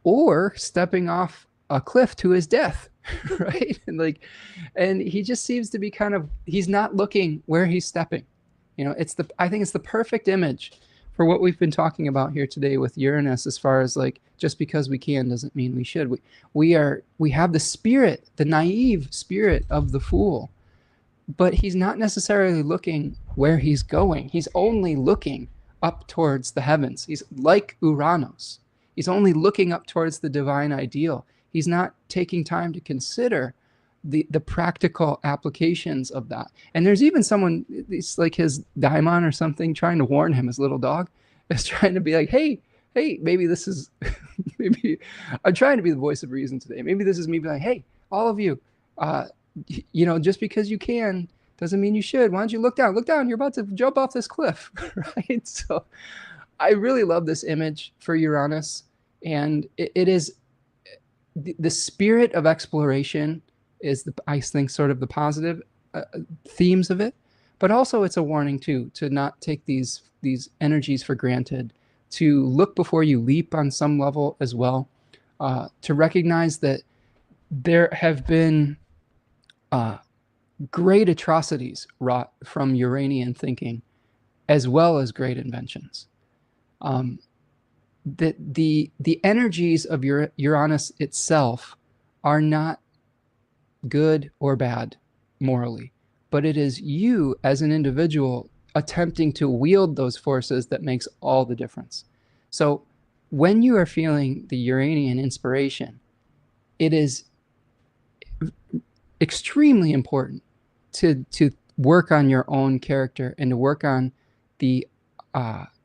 or stepping off a cliff to his death. Right? And he just seems to be he's not looking where he's stepping. I think it's the perfect image for what we've been talking about here today with Uranus, as far as like, just because we can doesn't mean we should. We have the spirit, the naive spirit of the Fool, but he's not necessarily looking where he's going. He's only looking up towards the heavens. He's like Uranus. He's only looking up towards the divine ideal. He's not taking time to consider the practical applications of that. And there's even someone, it's like his daimon or something, trying to warn him, his little dog is trying to be like, hey, maybe this is, maybe I'm trying to be the voice of reason today. Maybe this is me being like, hey, all of you, just because you can doesn't mean you should. Why don't you look down? Look down. You're about to jump off this cliff, right? So I really love this image for Uranus, and it is the spirit of exploration is I think sort of the positive themes of it, but also it's a warning too, to not take these energies for granted, to look before you leap on some level as well, to recognize that there have been great atrocities wrought from Uranian thinking, as well as great inventions. That the energies of Uranus itself are not good or bad morally, but it is you as an individual attempting to wield those forces that makes all the difference. So when you are feeling the Uranian inspiration, it is extremely important to work on your own character and to work on the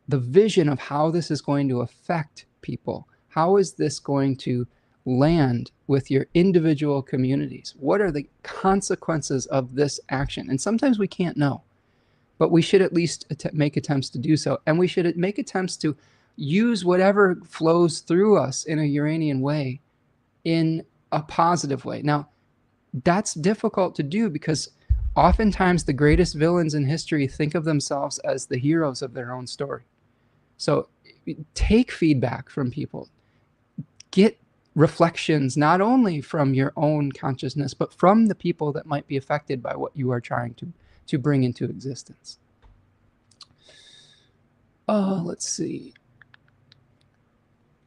vision of how this is going to affect people. How is this going to land with your individual communities? What are the consequences of this action? And sometimes we can't know, but we should at least make attempts to do so. And we should make attempts to use whatever flows through us in a Uranian way in a positive way. Now, that's difficult to do because Oftentimes, the greatest villains in history think of themselves as the heroes of their own story. So take feedback from people. Get reflections not only from your own consciousness, but from the people that might be affected by what you are trying to bring into existence. Let's see.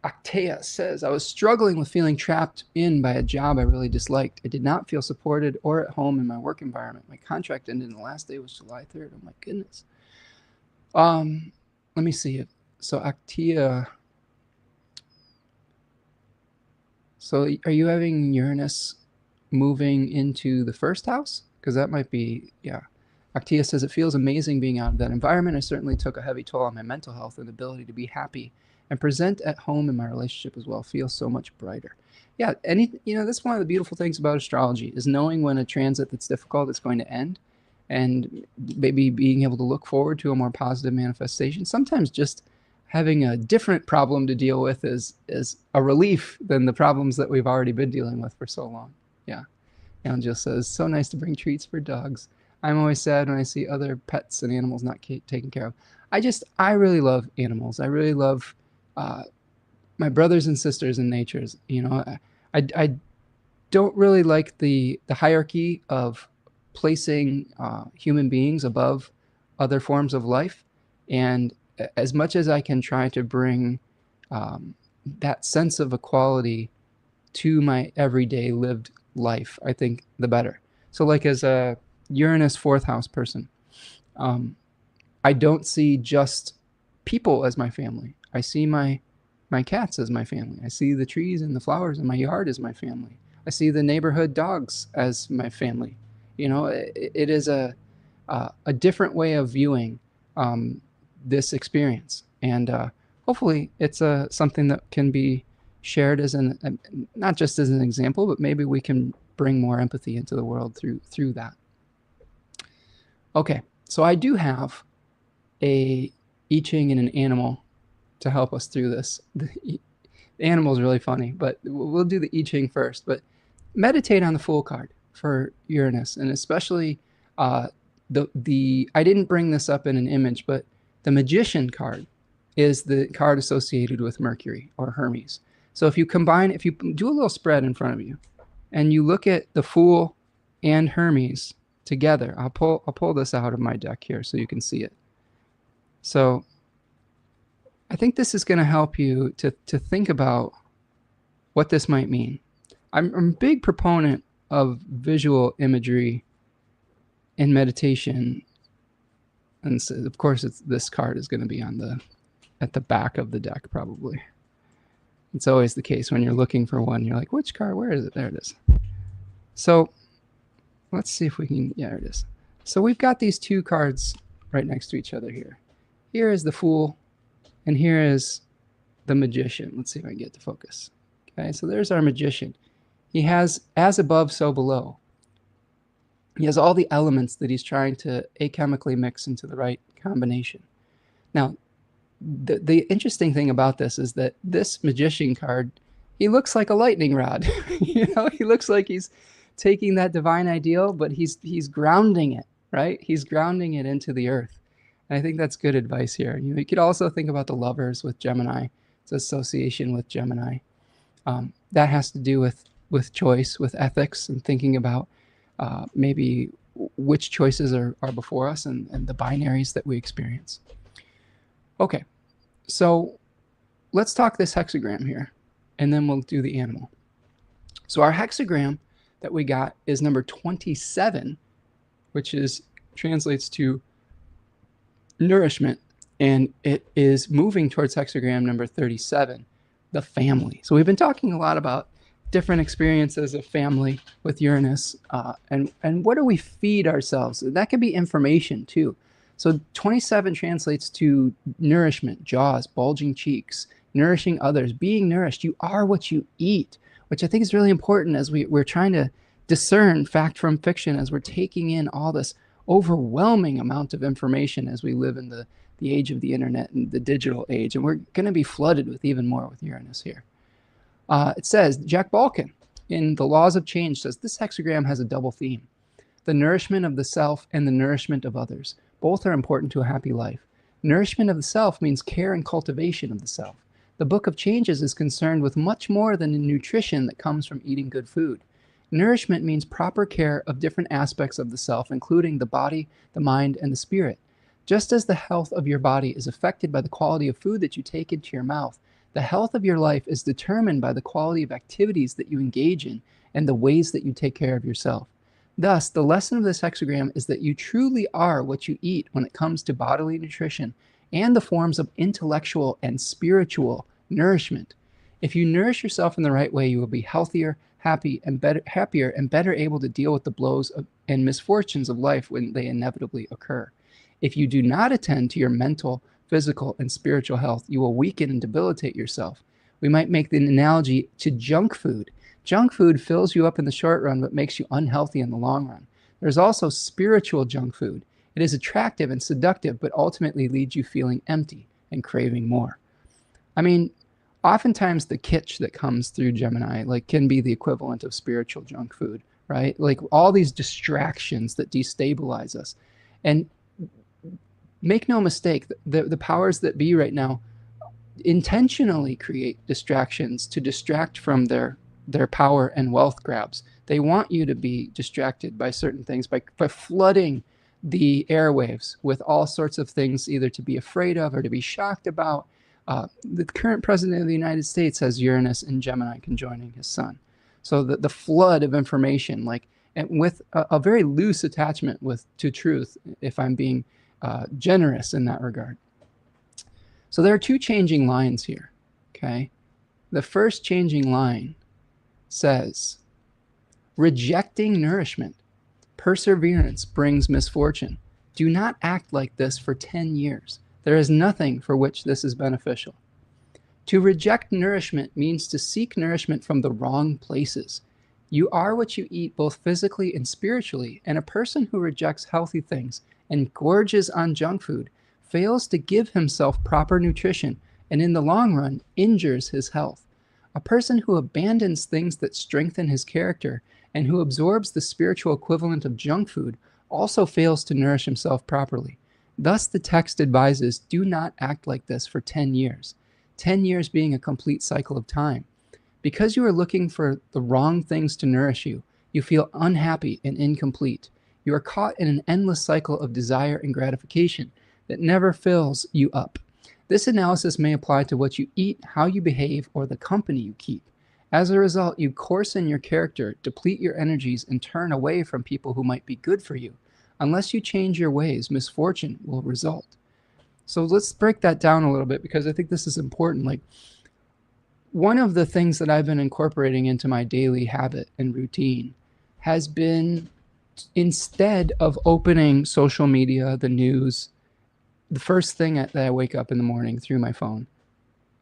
Actea says, I was struggling with feeling trapped in by a job I really disliked. I did not feel supported or at home in my work environment. My contract ended and the last day was July 3rd. Oh my goodness. Let me see. So Actea, so are you having Uranus moving into the first house? Because that might be, yeah. Actea says, it feels amazing being out of that environment. I certainly took a heavy toll on my mental health and ability to be happy and present at home in my relationship as well. Feels so much brighter. Yeah, that's one of the beautiful things about astrology is knowing when a transit that's difficult is going to end and maybe being able to look forward to a more positive manifestation. Sometimes just having a different problem to deal with is a relief than the problems that we've already been dealing with for so long. Yeah. Angel says, so nice to bring treats for dogs. I'm always sad when I see other pets and animals not taken care of. I really love animals. I really love my brothers and sisters in natures. I don't really like the hierarchy of placing human beings above other forms of life. And as much as I can try to bring that sense of equality to my everyday lived life, I think the better. So like as a Uranus fourth house person, I don't see just people as my family. I see my cats as my family. I see the trees and the flowers in my yard as my family. I see the neighborhood dogs as my family. It is a different way of viewing this experience, and hopefully it's something that can be shared as not just as an example, but maybe we can bring more empathy into the world through that. Okay, so I do have a I Ching and an animal to help us through this. The animal is really funny, but we'll do the I Ching first. But meditate on the Fool card for Uranus, and especially I didn't bring this up in an image, but the Magician card is the card associated with Mercury or Hermes. So if you do a little spread in front of you, and you look at the Fool and Hermes together, I'll pull this out of my deck here so you can see it. So I think this is going to help you to think about what this might mean. I'm a big proponent of visual imagery in meditation, and so of course this card is going to be at the back of the deck probably. It's always the case when you're looking for one. You're like, which card? Where is it? There it is. So let's see if we can. Yeah, there it is. So we've got these two cards right next to each other here. Here is the Fool, and here is the Magician. Let's see if I can get to focus. Okay, so there's our Magician. He has as above, so below. He has all the elements that he's trying to achemically mix into the right combination. Now, the interesting thing about this is that this Magician card, he looks like a lightning rod. He looks like he's taking that divine ideal, but he's grounding it, right? He's grounding it into the earth. And I think that's good advice here. You could also think about the Lovers with Gemini. It's association with Gemini. That has to do with choice, with ethics, and thinking about maybe which choices are before us and the binaries that we experience. Okay, so let's talk this hexagram here, and then we'll do the animal. So our hexagram that we got is number 27, which translates to nourishment, and it is moving towards hexagram number 37, the family. So we've been talking a lot about different experiences of family with Uranus, and what do we feed ourselves? That could be information too. So 27 translates to nourishment, jaws, bulging cheeks, nourishing others, being nourished. You are what you eat, which I think is really important as we're trying to discern fact from fiction, as we're taking in all this overwhelming amount of information as we live in the age of the internet and the digital age. And we're going to be flooded with even more with Uranus here. It says, Jack Balkin in The Laws of Change says, this hexagram has a double theme. the nourishment of the self and the nourishment of others. Both are important to a happy life. Nourishment of the self means care and cultivation of the self. The Book of Changes is concerned with much more than the nutrition that comes from eating good food. Nourishment means proper care of different aspects of the self, including the body, the mind, and the spirit. Just as the health of your body is affected by the quality of food that you take into your mouth, the health of your life is determined by the quality of activities that you engage in and the ways that you take care of yourself. Thus, the lesson of this hexagram is that you truly are what you eat when it comes to bodily nutrition and the forms of intellectual and spiritual nourishment. If you nourish yourself in the right way, you will be healthier, happier, and better able to deal with the blows and misfortunes of life when they inevitably occur. If you do not attend to your mental, physical, and spiritual health, you will weaken and debilitate yourself. We might make the analogy to junk food. Junk food fills you up in the short run, but makes you unhealthy in the long run. There's also spiritual junk food. It is attractive and seductive, but ultimately leaves you feeling empty and craving more. I mean, oftentimes the kitsch that comes through Gemini can be the equivalent of spiritual junk food, right? Like all these distractions that destabilize us. And make no mistake, the powers that be right now intentionally create distractions to distract from their power and wealth grabs. They want you to be distracted by certain things by flooding the airwaves with all sorts of things either to be afraid of or to be shocked about. The current president of the United States has Uranus and Gemini conjoining his sun. So the flood of information, and with a very loose attachment to truth, if I'm being generous in that regard. So there are two changing lines here, okay? The first changing line says, rejecting nourishment, perseverance brings misfortune. Do not act like this for 10 years. There is nothing for which this is beneficial. To reject nourishment means to seek nourishment from the wrong places. You are what you eat both physically and spiritually, and a person who rejects healthy things and gorges on junk food fails to give himself proper nutrition and in the long run injures his health. A person who abandons things that strengthen his character and who absorbs the spiritual equivalent of junk food also fails to nourish himself properly. Thus, the text advises, do not act like this for 10 years. 10 years being a complete cycle of time. Because you are looking for the wrong things to nourish you, you feel unhappy and incomplete. You are caught in an endless cycle of desire and gratification that never fills you up. This analysis may apply to what you eat, how you behave, or the company you keep. As a result, you coarsen your character, deplete your energies, and turn away from people who might be good for you. Unless you change your ways, misfortune will result. So let's break that down a little bit because I think this is important. One of the things that I've been incorporating into my daily habit and routine has been, instead of opening social media, the news, the first thing that I wake up in the morning through my phone,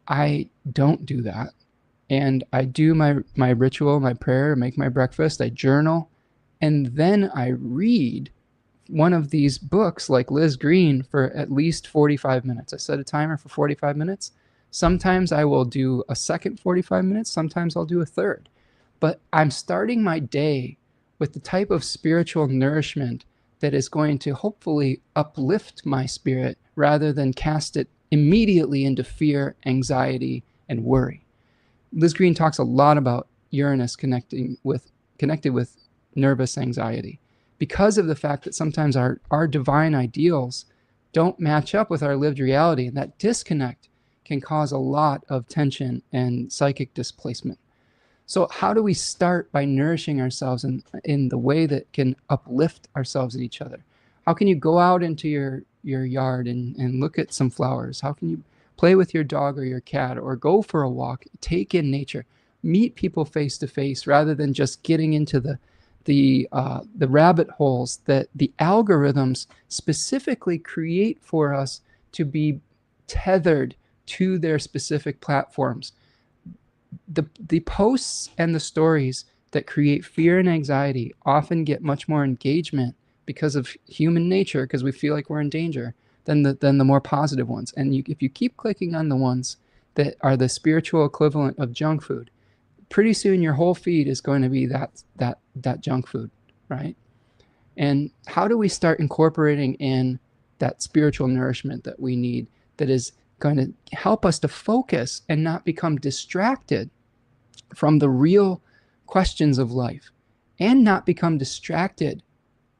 I don't do that. And I do my ritual, my prayer, make my breakfast, I journal, and then I read one of these books like Liz Green for at least 45 minutes. I set a timer for 45 minutes. Sometimes I will do a second 45 minutes. Sometimes I'll do a third. But I'm starting my day with the type of spiritual nourishment that is going to hopefully uplift my spirit rather than cast it immediately into fear, anxiety, and worry. Liz Green talks a lot about Uranus connected with nervous anxiety because of the fact that sometimes our divine ideals don't match up with our lived reality, and that disconnect can cause a lot of tension and psychic displacement. So how do we start by nourishing ourselves in the way that can uplift ourselves and each other? How can you go out into your yard and look at some flowers? How can you play with your dog or your cat, or go for a walk, take in nature, meet people face to face rather than just getting into the rabbit holes that the algorithms specifically create for us to be tethered to their specific platforms. The posts and the stories that create fear and anxiety often get much more engagement because of human nature, because we feel like we're in danger, than the more positive ones. And if you keep clicking on the ones that are the spiritual equivalent of junk food, pretty soon your whole feed is going to be that junk food, right? And how do we start incorporating in that spiritual nourishment that we need, that is going to help us to focus and not become distracted from the real questions of life, and not become distracted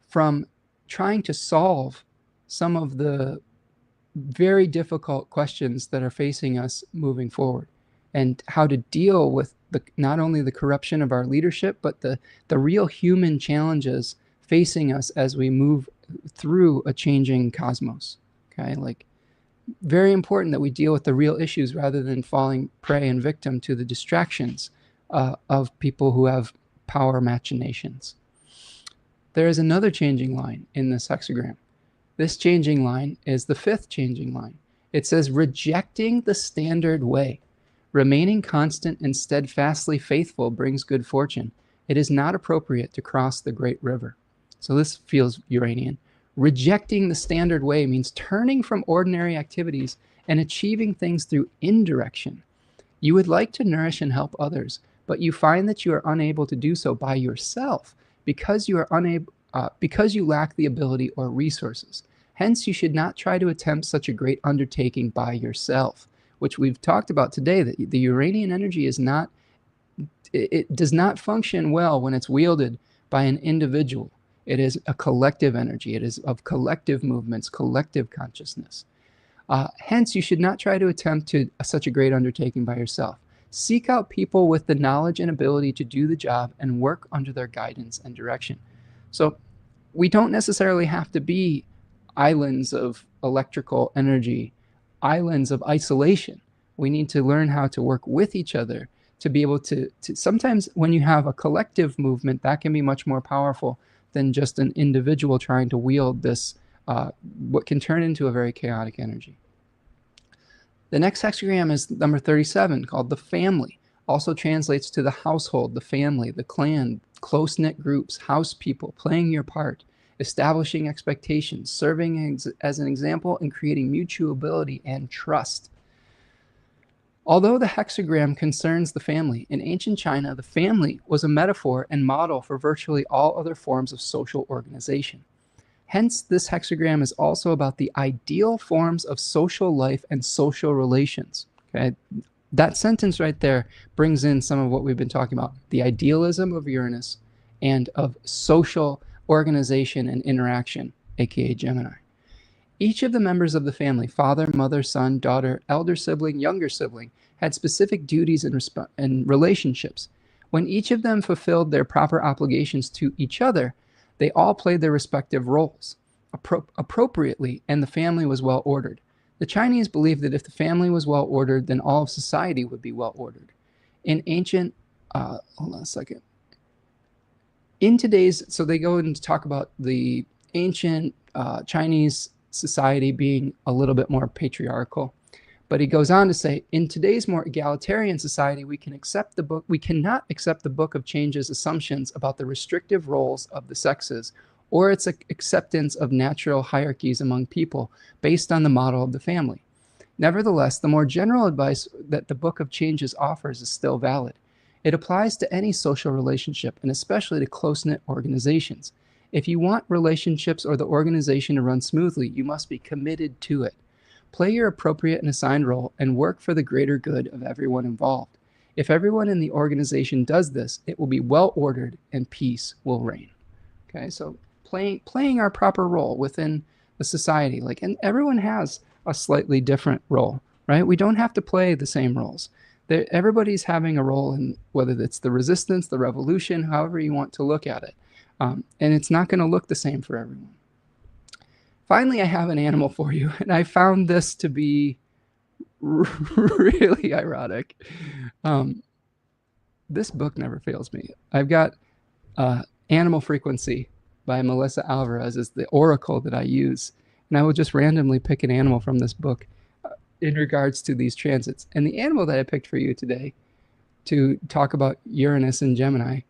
from trying to solve some of the very difficult questions that are facing us moving forward, and how to deal with not only the corruption of our leadership, but the real human challenges facing us as we move through a changing cosmos. Okay, like, very important that we deal with the real issues rather than falling prey and victim to the distractions of people who have power machinations. There is another changing line in this hexagram. This changing line is the fifth changing line. It says, rejecting the standard way. Remaining constant and steadfastly faithful brings good fortune. It is not appropriate to cross the great river. So this feels Uranian. Rejecting the standard way means turning from ordinary activities and achieving things through indirection. You would like to nourish and help others, but you find that you are unable to do so by yourself because you lack the ability or resources. Hence, you should not try to attempt such a great undertaking by yourself, which we've talked about today, that the Uranian energy is not, it does not function well when it's wielded by an individual. It is a collective energy. It is of collective movements, collective consciousness. Hence, you should not try to attempt such a great undertaking by yourself. Seek out people with the knowledge and ability to do the job and work under their guidance and direction. So we don't necessarily have to be islands of electrical energy, islands of isolation. We need to learn how to work with each other to be able to sometimes when you have a collective movement, that can be much more powerful than just an individual trying to wield this, what can turn into a very chaotic energy. The next hexagram is number 37, called the family. Also translates to the household, the family, the clan, close-knit groups, house people, playing your part, establishing expectations, serving as an example, and creating mutuality and trust. Although the hexagram concerns the family, in ancient China, the family was a metaphor and model for virtually all other forms of social organization. Hence, this hexagram is also about the ideal forms of social life and social relations. Okay? That sentence right there brings in some of what we've been talking about, the idealism of Uranus and of social organization and interaction, aka Gemini. Each of the members of the family, father, mother, son, daughter, elder sibling, younger sibling, had specific duties and relationships. When each of them fulfilled their proper obligations to each other, they all played their respective roles appropriately, and the family was well ordered. The Chinese believed that if the family was well ordered, then all of society would be well ordered. In ancient, hold on a second. In today's, so they go and talk about the ancient Chinese society being a little bit more patriarchal. But he goes on to say, in today's more egalitarian society, we cannot accept the Book of Change's assumptions about the restrictive roles of the sexes, or its acceptance of natural hierarchies among people based on the model of the family. Nevertheless, the more general advice that the Book of Changes offers is still valid. It applies to any social relationship, and especially to close-knit organizations. If you want relationships or the organization to run smoothly, you must be committed to it. Play your appropriate and assigned role and work for the greater good of everyone involved. If everyone in the organization does this, it will be well ordered and peace will reign. Okay, so playing our proper role within the society, and everyone has a slightly different role, right? We don't have to play the same roles. Everybody's having a role in, whether it's the resistance, the revolution, however you want to look at it. And it's not going to look the same for everyone. Finally, I have an animal for you, and I found this to be really ironic. This book never fails me. I've got Animal Frequency by Melissa Alvarez is the oracle that I use, and I will just randomly pick an animal from this book in regards to these transits. And the animal that I picked for you today to talk about Uranus and Gemini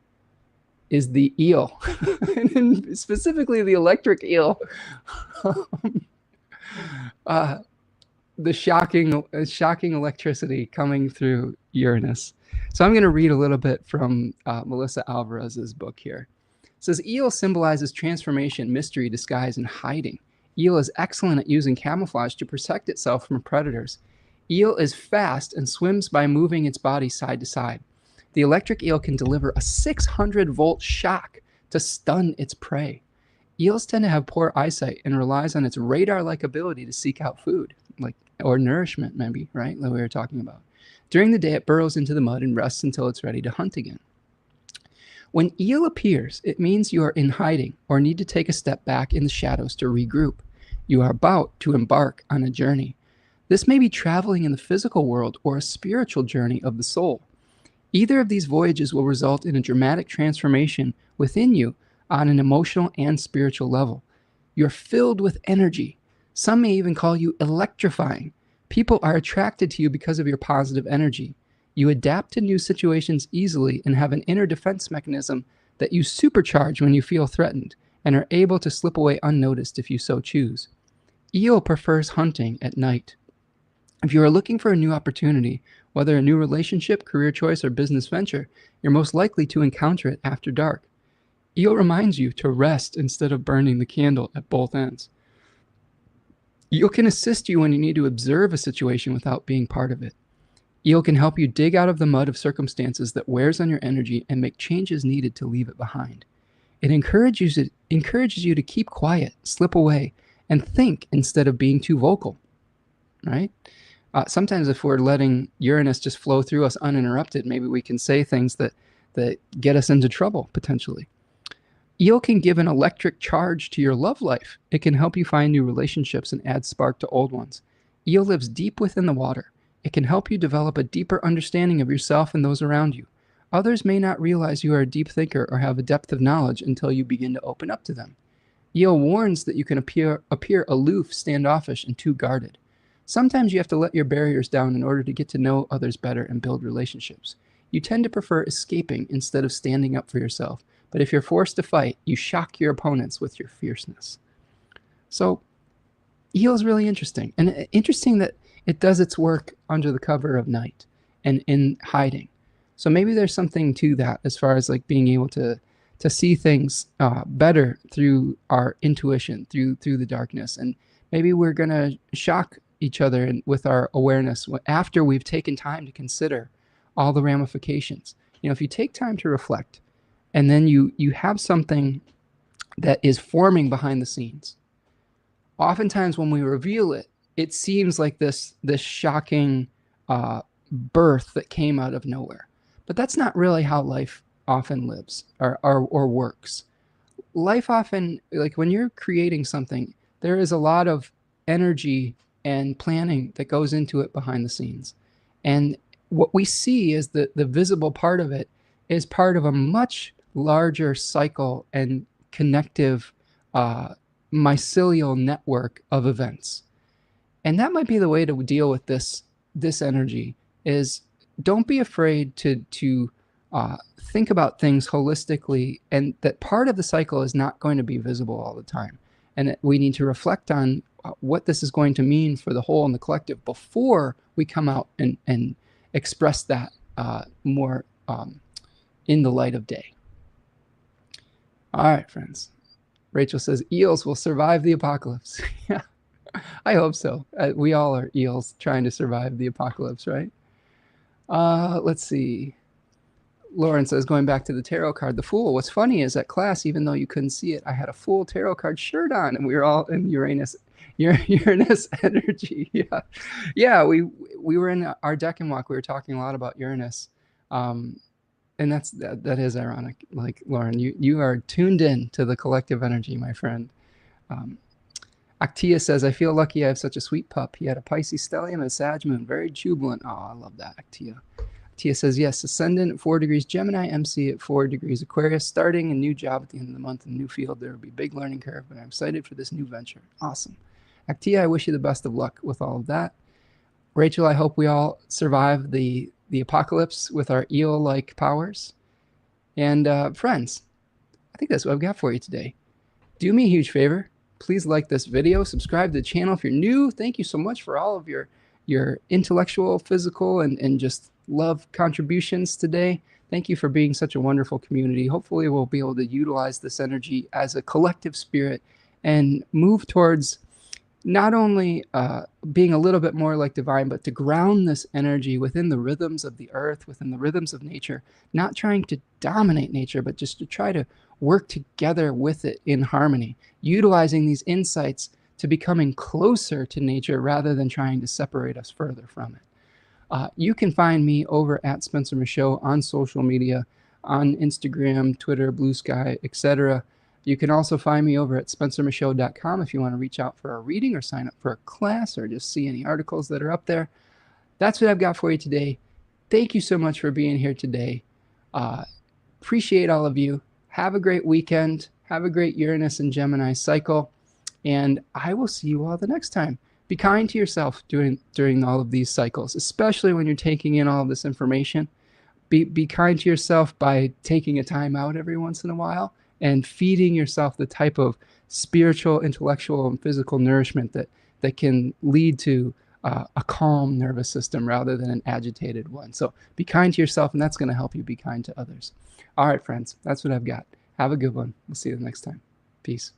is the eel, and specifically the electric eel. The shocking electricity coming through Uranus. So I'm going to read a little bit from Melissa Alvarez's book here. says eel symbolizes transformation, mystery, disguise, and hiding. Eel is excellent at using camouflage to protect itself from predators. Eel is fast and swims by moving its body side to side. The electric eel can deliver a 600-volt shock to stun its prey. Eels tend to have poor eyesight and relies on its radar-like ability to seek out food, or nourishment maybe, right, like we were talking about. During the day, it burrows into the mud and rests until it's ready to hunt again. When eel appears, it means you are in hiding or need to take a step back in the shadows to regroup. You are about to embark on a journey. This may be traveling in the physical world or a spiritual journey of the soul. Either of these voyages will result in a dramatic transformation within you on an emotional and spiritual level. You're filled with energy. Some may even call you electrifying. People are attracted to you because of your positive energy. You adapt to new situations easily and have an inner defense mechanism that you supercharge when you feel threatened and are able to slip away unnoticed if you so choose. Eel prefers hunting at night. If you are looking for a new opportunity, whether a new relationship, career choice, or business venture, you're most likely to encounter it after dark. Eel reminds you to rest instead of burning the candle at both ends. Eel can assist you when you need to observe a situation without being part of it. Eel can help you dig out of the mud of circumstances that wears on your energy and make changes needed to leave it behind. It encourages you to keep quiet, slip away, and think instead of being too vocal, right? Sometimes if we're letting Uranus just flow through us uninterrupted, maybe we can say things that get us into trouble, potentially. Eel can give an electric charge to your love life. It can help you find new relationships and add spark to old ones. Eel lives deep within the water. It can help you develop a deeper understanding of yourself and those around you. Others may not realize you are a deep thinker or have a depth of knowledge until you begin to open up to them. Eel warns that you can appear aloof, standoffish, and too guarded. Sometimes you have to let your barriers down in order to get to know others better and build relationships. You tend to prefer escaping instead of standing up for yourself. But if you're forced to fight, you shock your opponents with your fierceness. So, eel is really interesting. And interesting that it does its work under the cover of night and in hiding. So maybe there's something to that as far as like being able to see things better through our intuition, through the darkness. And maybe we're going to shock each other with our awareness after we've taken time to consider all the ramifications. If you take time to reflect, and then you have something that is forming behind the scenes. Oftentimes when we reveal it, it seems like this shocking birth that came out of nowhere. But that's not really how life often lives or works. Life often, like when you're creating something, there is a lot of energy and planning that goes into it behind the scenes. And what we see is that the visible part of it is part of a much larger cycle and connective mycelial network of events. And that might be the way to deal with this energy is don't be afraid to think about things holistically, and that part of the cycle is not going to be visible all the time. And we need to reflect on what this is going to mean for the whole and the collective before we come out and express that more in the light of day. All right, friends. Rachel says, eels will survive the apocalypse. Yeah, I hope so. We all are eels trying to survive the apocalypse, right? Let's see. Lauren says, going back to the tarot card, the Fool. What's funny is at class, even though you couldn't see it, I had a Fool tarot card shirt on, and we were all in Uranus energy. Yeah. We were in our deck and walk. We were talking a lot about Uranus. And that is ironic. Like, Lauren, you are tuned in to the collective energy, my friend. Actia says, I feel lucky I have such a sweet pup. He had a Pisces stellium and a Sag moon. Very jubilant. Oh, I love that, Actia. Actia says, yes, ascendant at 4 degrees Gemini, MC at 4 degrees Aquarius, starting a new job at the end of the month in a new field. There will be a big learning curve, but I'm excited for this new venture. Awesome. Actia, I wish you the best of luck with all of that. Rachel, I hope we all survive the apocalypse with our eel-like powers. And friends, I think that's what I've got for you today. Do me a huge favor. Please like this video. Subscribe to the channel if you're new. Thank you so much for all of your intellectual, physical, and just love contributions today. Thank you for being such a wonderful community. Hopefully we'll be able to utilize this energy as a collective spirit and move towards not only being a little bit more like divine, but to ground this energy within the rhythms of the earth, within the rhythms of nature, not trying to dominate nature, but just to try to work together with it in harmony, utilizing these insights to becoming closer to nature rather than trying to separate us further from it. You can find me over at Spencer Michaud on social media, on Instagram, Twitter, Blue Sky, etc. You can also find me over at spencermichaud.com if you want to reach out for a reading or sign up for a class or just see any articles that are up there. That's what I've got for you today. Thank you so much for being here today. Appreciate all of you. Have a great weekend. Have a great Uranus and Gemini cycle. And I will see you all the next time. Be kind to yourself during all of these cycles, especially when you're taking in all of this information. Be kind to yourself by taking a time out every once in a while and feeding yourself the type of spiritual, intellectual, and physical nourishment that can lead to a calm nervous system rather than an agitated one. So be kind to yourself, and that's going to help you be kind to others. All right, friends, that's what I've got. Have a good one. We'll see you the next time. Peace.